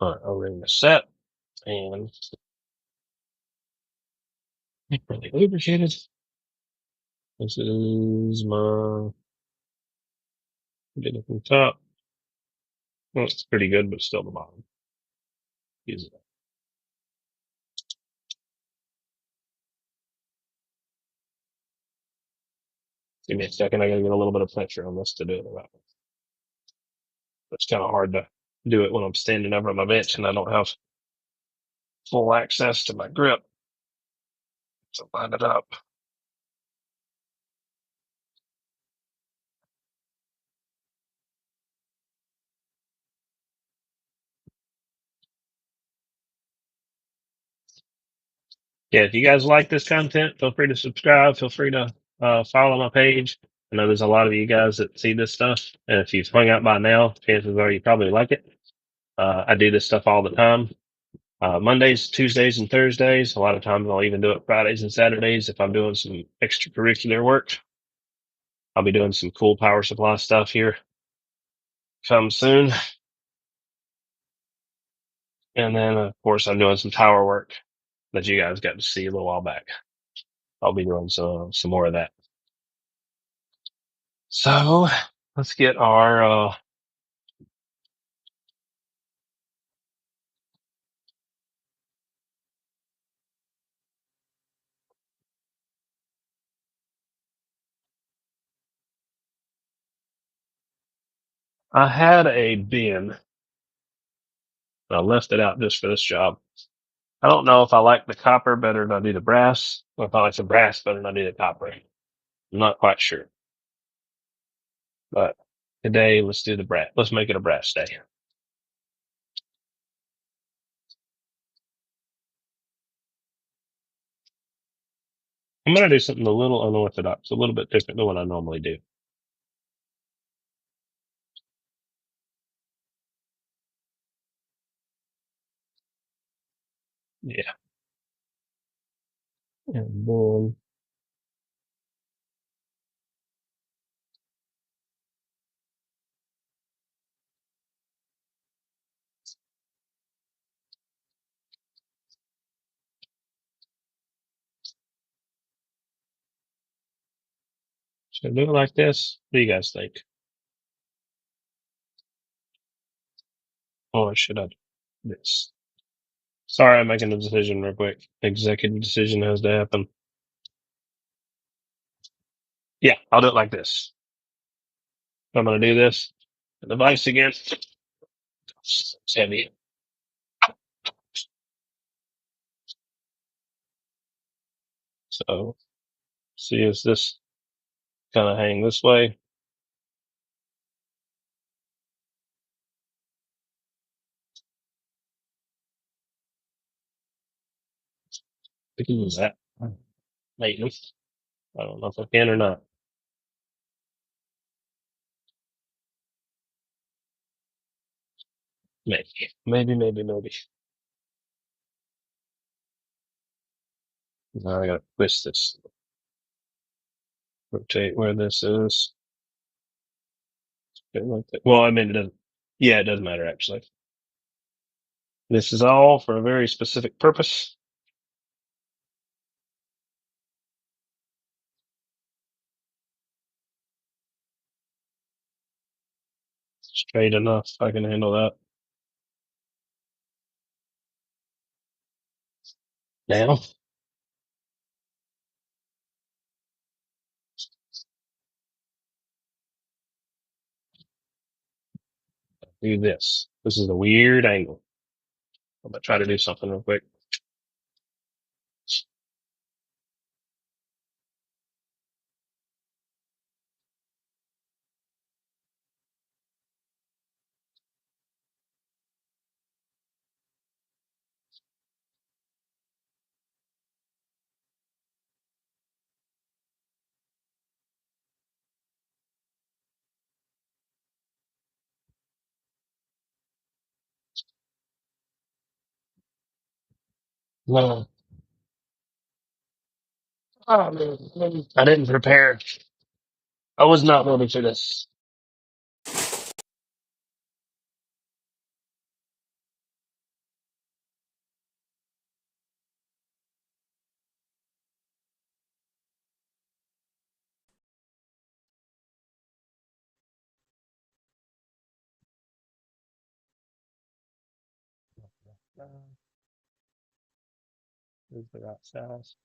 All right, O-ring is set. And really lubricated. This is my get it from top. Well, it's pretty good, but still the bottom. Use it. Give me a second. I gotta get a little bit of pressure on this to do it right. It's kind of hard to do it when I'm standing over on my bench and I don't have full access to my grip. So line it up. Yeah, if you guys like this content, feel free to subscribe. Feel free to follow my page. I know there's a lot of you guys that see this stuff, and if you've hung out by now, chances are you probably like it. I do this stuff all the time. Mondays, Tuesdays, and Thursdays. A lot of times I'll even do it Fridays and Saturdays if I'm doing some extracurricular work. I'll be doing some cool power supply stuff here come soon. And then, of course, I'm doing some tower work that you guys got to see a little while back. I'll be doing some more of that. So let's get our I had a bin. I left it out just for this job. I don't know if I like the copper better than I do the brass, or if I like the brass better than I do the copper. I'm not quite sure. But today, let's do the brass. Let's make it a brass day. I'm going to do something a little unorthodox, a little bit different than what I normally do. Yeah. And then should I do it like this? What do you guys think? Or should I do this? Sorry, I'm making a decision real quick. Executive decision has to happen. Yeah, I'll do it like this. I'm going to do this. The vise again. It's heavy. So, see, is this kind of hang this way? We can use that. Maybe. I don't know if I can or not. Maybe. Maybe. Now I gotta twist this. Rotate where this is. Like that. Well, I mean, it doesn't. Yeah, it doesn't matter actually. This is all for a very specific purpose. Straight enough. I can handle that. Now, do this. This is a weird angle. I'm gonna try to do something real quick. No. Oh, man. I didn't prepare. I was not ready for this. Is the right size?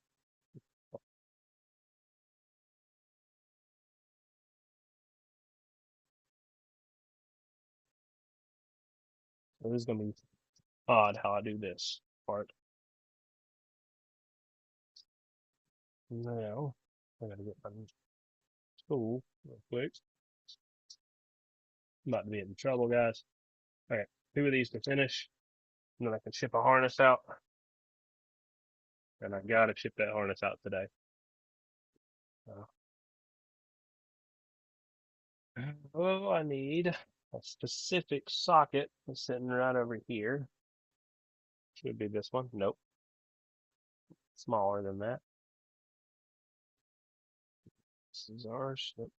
So this is gonna be odd how I do this part. Now I gotta get my tool real quick. I'm about to be in trouble, guys. Okay, 2 of these to finish, and then I can ship a harness out. And I gotta ship that harness out today. Uh, oh, I need a specific socket that's sitting right over here. Should be this one. Nope, smaller than that. This is ours. Nope.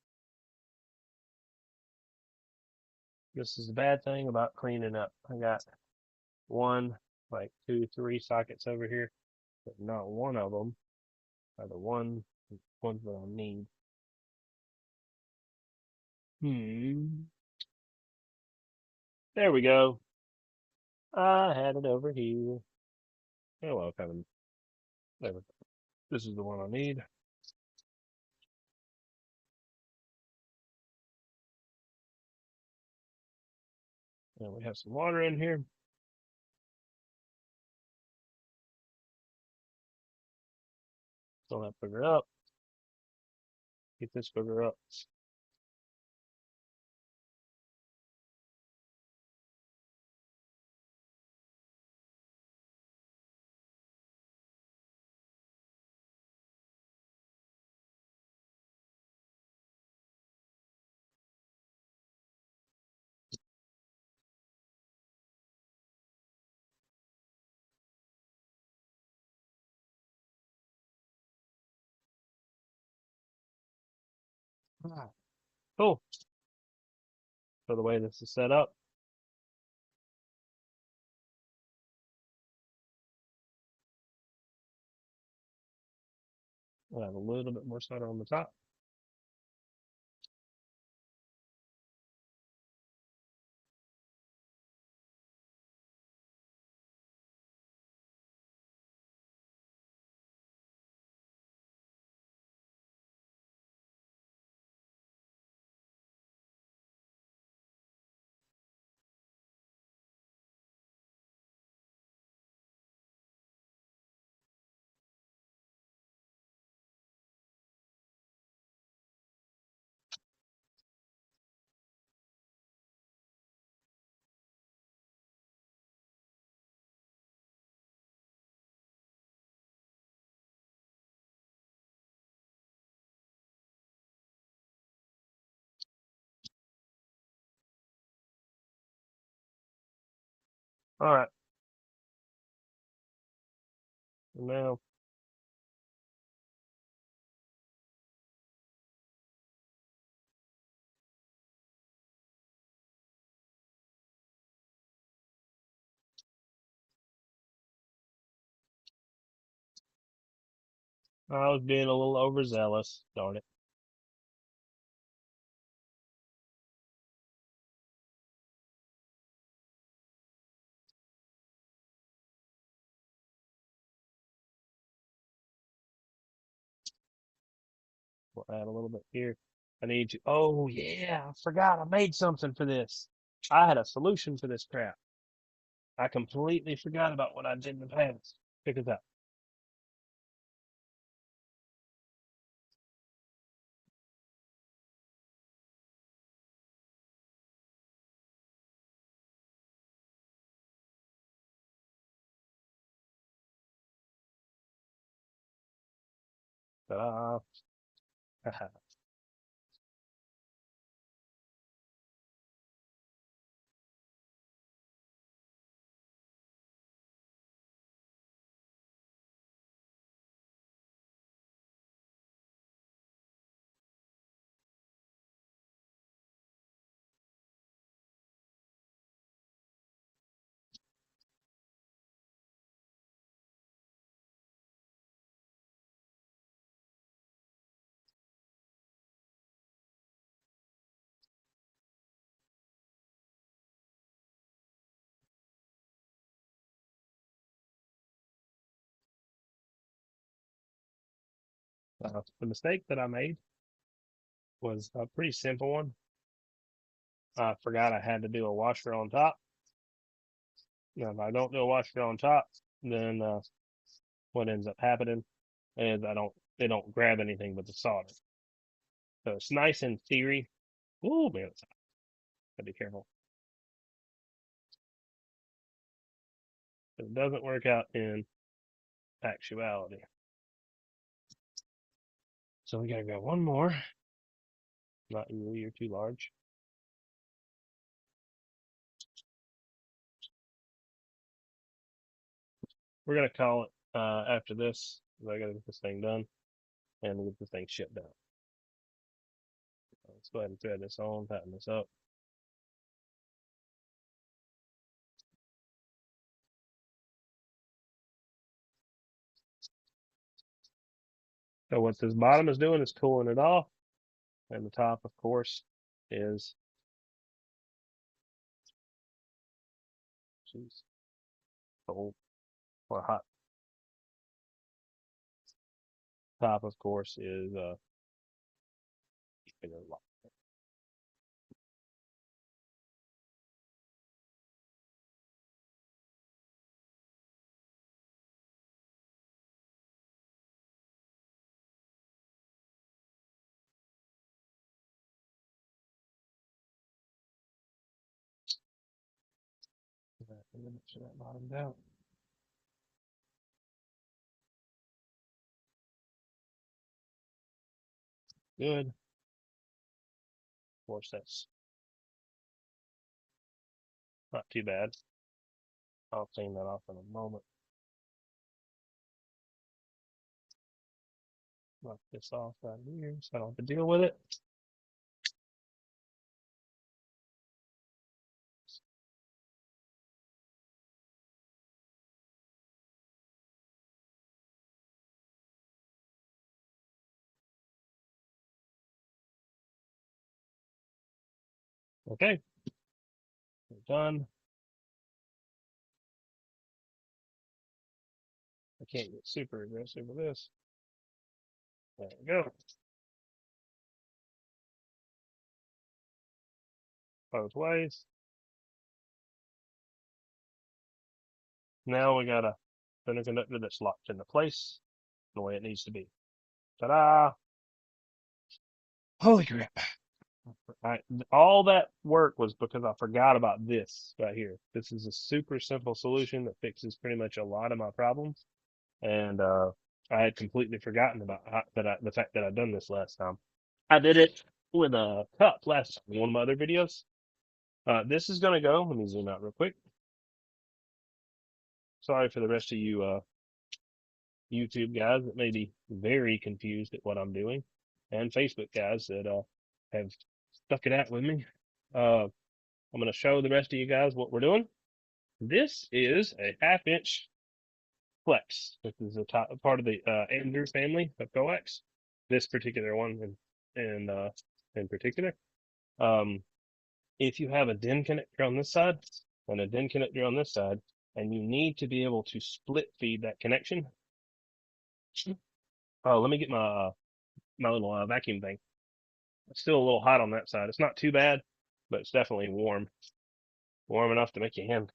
This is the bad thing about cleaning up. I got one, like 2, 3 sockets over here, but not one of them are the ones that I need. There we go. I had it over here. Oh well, Kevin. There we go. This is the one I need. And we have some water in here. Fill that booger up. Get this booger up. Ah, cool. So the way this is set up, we'll have a little bit more solder on the top. All right. Now, I was being a little overzealous. Darn it. We'll add a little bit here. I need to. Oh, yeah. I forgot I made something for this. I had a solution for this crap. I completely forgot about what I did in the past. Check this out. Ta-da. The mistake that I made was a pretty simple one. I forgot I had to do a washer on top. Now, if I don't do a washer on top, then what ends up happening is they don't grab anything but the solder. So it's nice in theory. Ooh, man, it's hot. Gotta be careful. It doesn't work out in actuality. So we gotta go one more. Not you, you're too large. We're gonna call it after this. I gotta get this thing done and get this thing shipped out. Let's go ahead and thread this on, tighten this up. So what this bottom is doing is cooling it off, and the top, of course, is cold or hot. Top, of course, is keeping it locked. And then make sure that bottomed out. Good. Of course, that's not too bad. I'll clean that off in a moment. Knock this off right here so I don't have to deal with it. Okay, we're done. I can't get super aggressive with this. There we go. Both ways. Now we got a thinner conductor that's locked into place the way it needs to be. Ta-da! Holy crap. All that work was because I forgot about this right here. This is a super simple solution that fixes pretty much a lot of my problems. And I had completely forgotten about the fact that I'd done this last time. I did it with a cup last time in one of my other videos. This is going to go. Let me zoom out real quick. Sorry for the rest of you YouTube guys that may be very confused at what I'm doing, and Facebook guys that have stuck it out with me. I'm going to show the rest of you guys what we're doing. This is a 1/2-inch flex. This is a part of the Andrew family of coax. This particular one in particular. If you have a DIN connector on this side and a DIN connector on this side, and you need to be able to split feed that connection. Oh, let me get my little vacuum thing. It's still a little hot on that side. It's not too bad, but it's definitely warm. warm enough to make your hand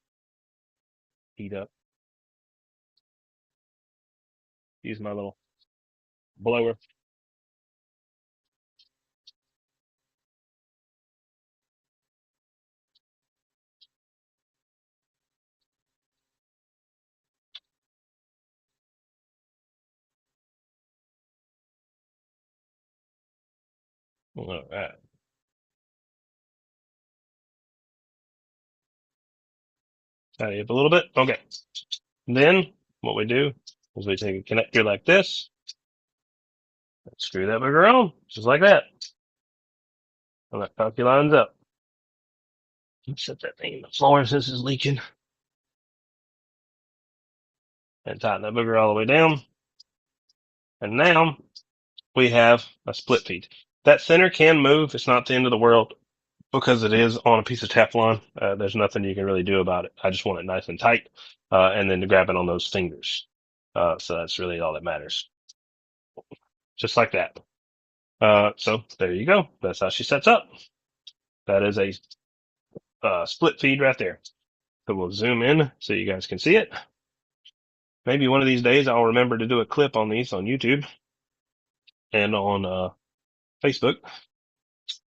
heat up. Use my little blower. All right. Tidy up a little bit. Okay. Then what we do is we take a connector like this, and screw that bugger on, just like that. And that cocky lines up. Set that thing in the floor since it's leaking. And tighten that booger all the way down. And now we have a split feed. That center can move. It's not the end of the world because it is on a piece of Teflon. There's nothing you can really do about it. I just want it nice and tight, and then to grab it on those fingers. So that's really all that matters. Just like that. So there you go. That's how she sets up. That is a split feed right there. So we'll zoom in so you guys can see it. Maybe one of these days I'll remember to do a clip on these on YouTube and on Facebook.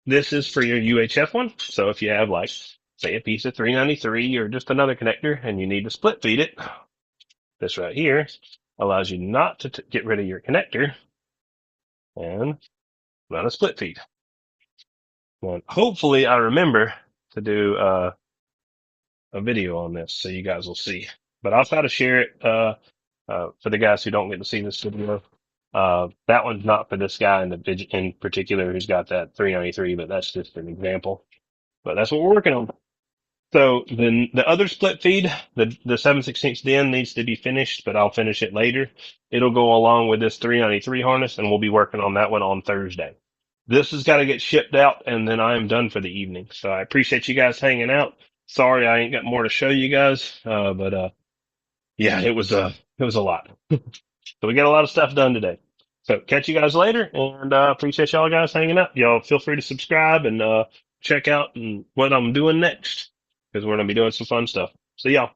This is for your UHF one. So if you have like, say a piece of 393 or just another connector and you need to split feed it, this right here allows you not to get rid of your connector and run a split feed. And hopefully I remember to do a video on this so you guys will see, but I'll try to share it for the guys who don't get to see this video. That one's not for this guy in particular who's got that 393, but that's just an example. But that's what we're working on. So then the other split feed, the 7/16 DIN needs to be finished, but I'll finish it later. It'll go along with this 393 harness, and we'll be working on that one on Thursday. This has got to get shipped out, and then I am done for the evening. So I appreciate you guys hanging out. Sorry I ain't got more to show you guys, but yeah, it was a lot. So we got a lot of stuff done today. So catch you guys later, and appreciate y'all guys hanging out. Y'all feel free to subscribe and check out what I'm doing next because we're gonna be doing some fun stuff. See y'all.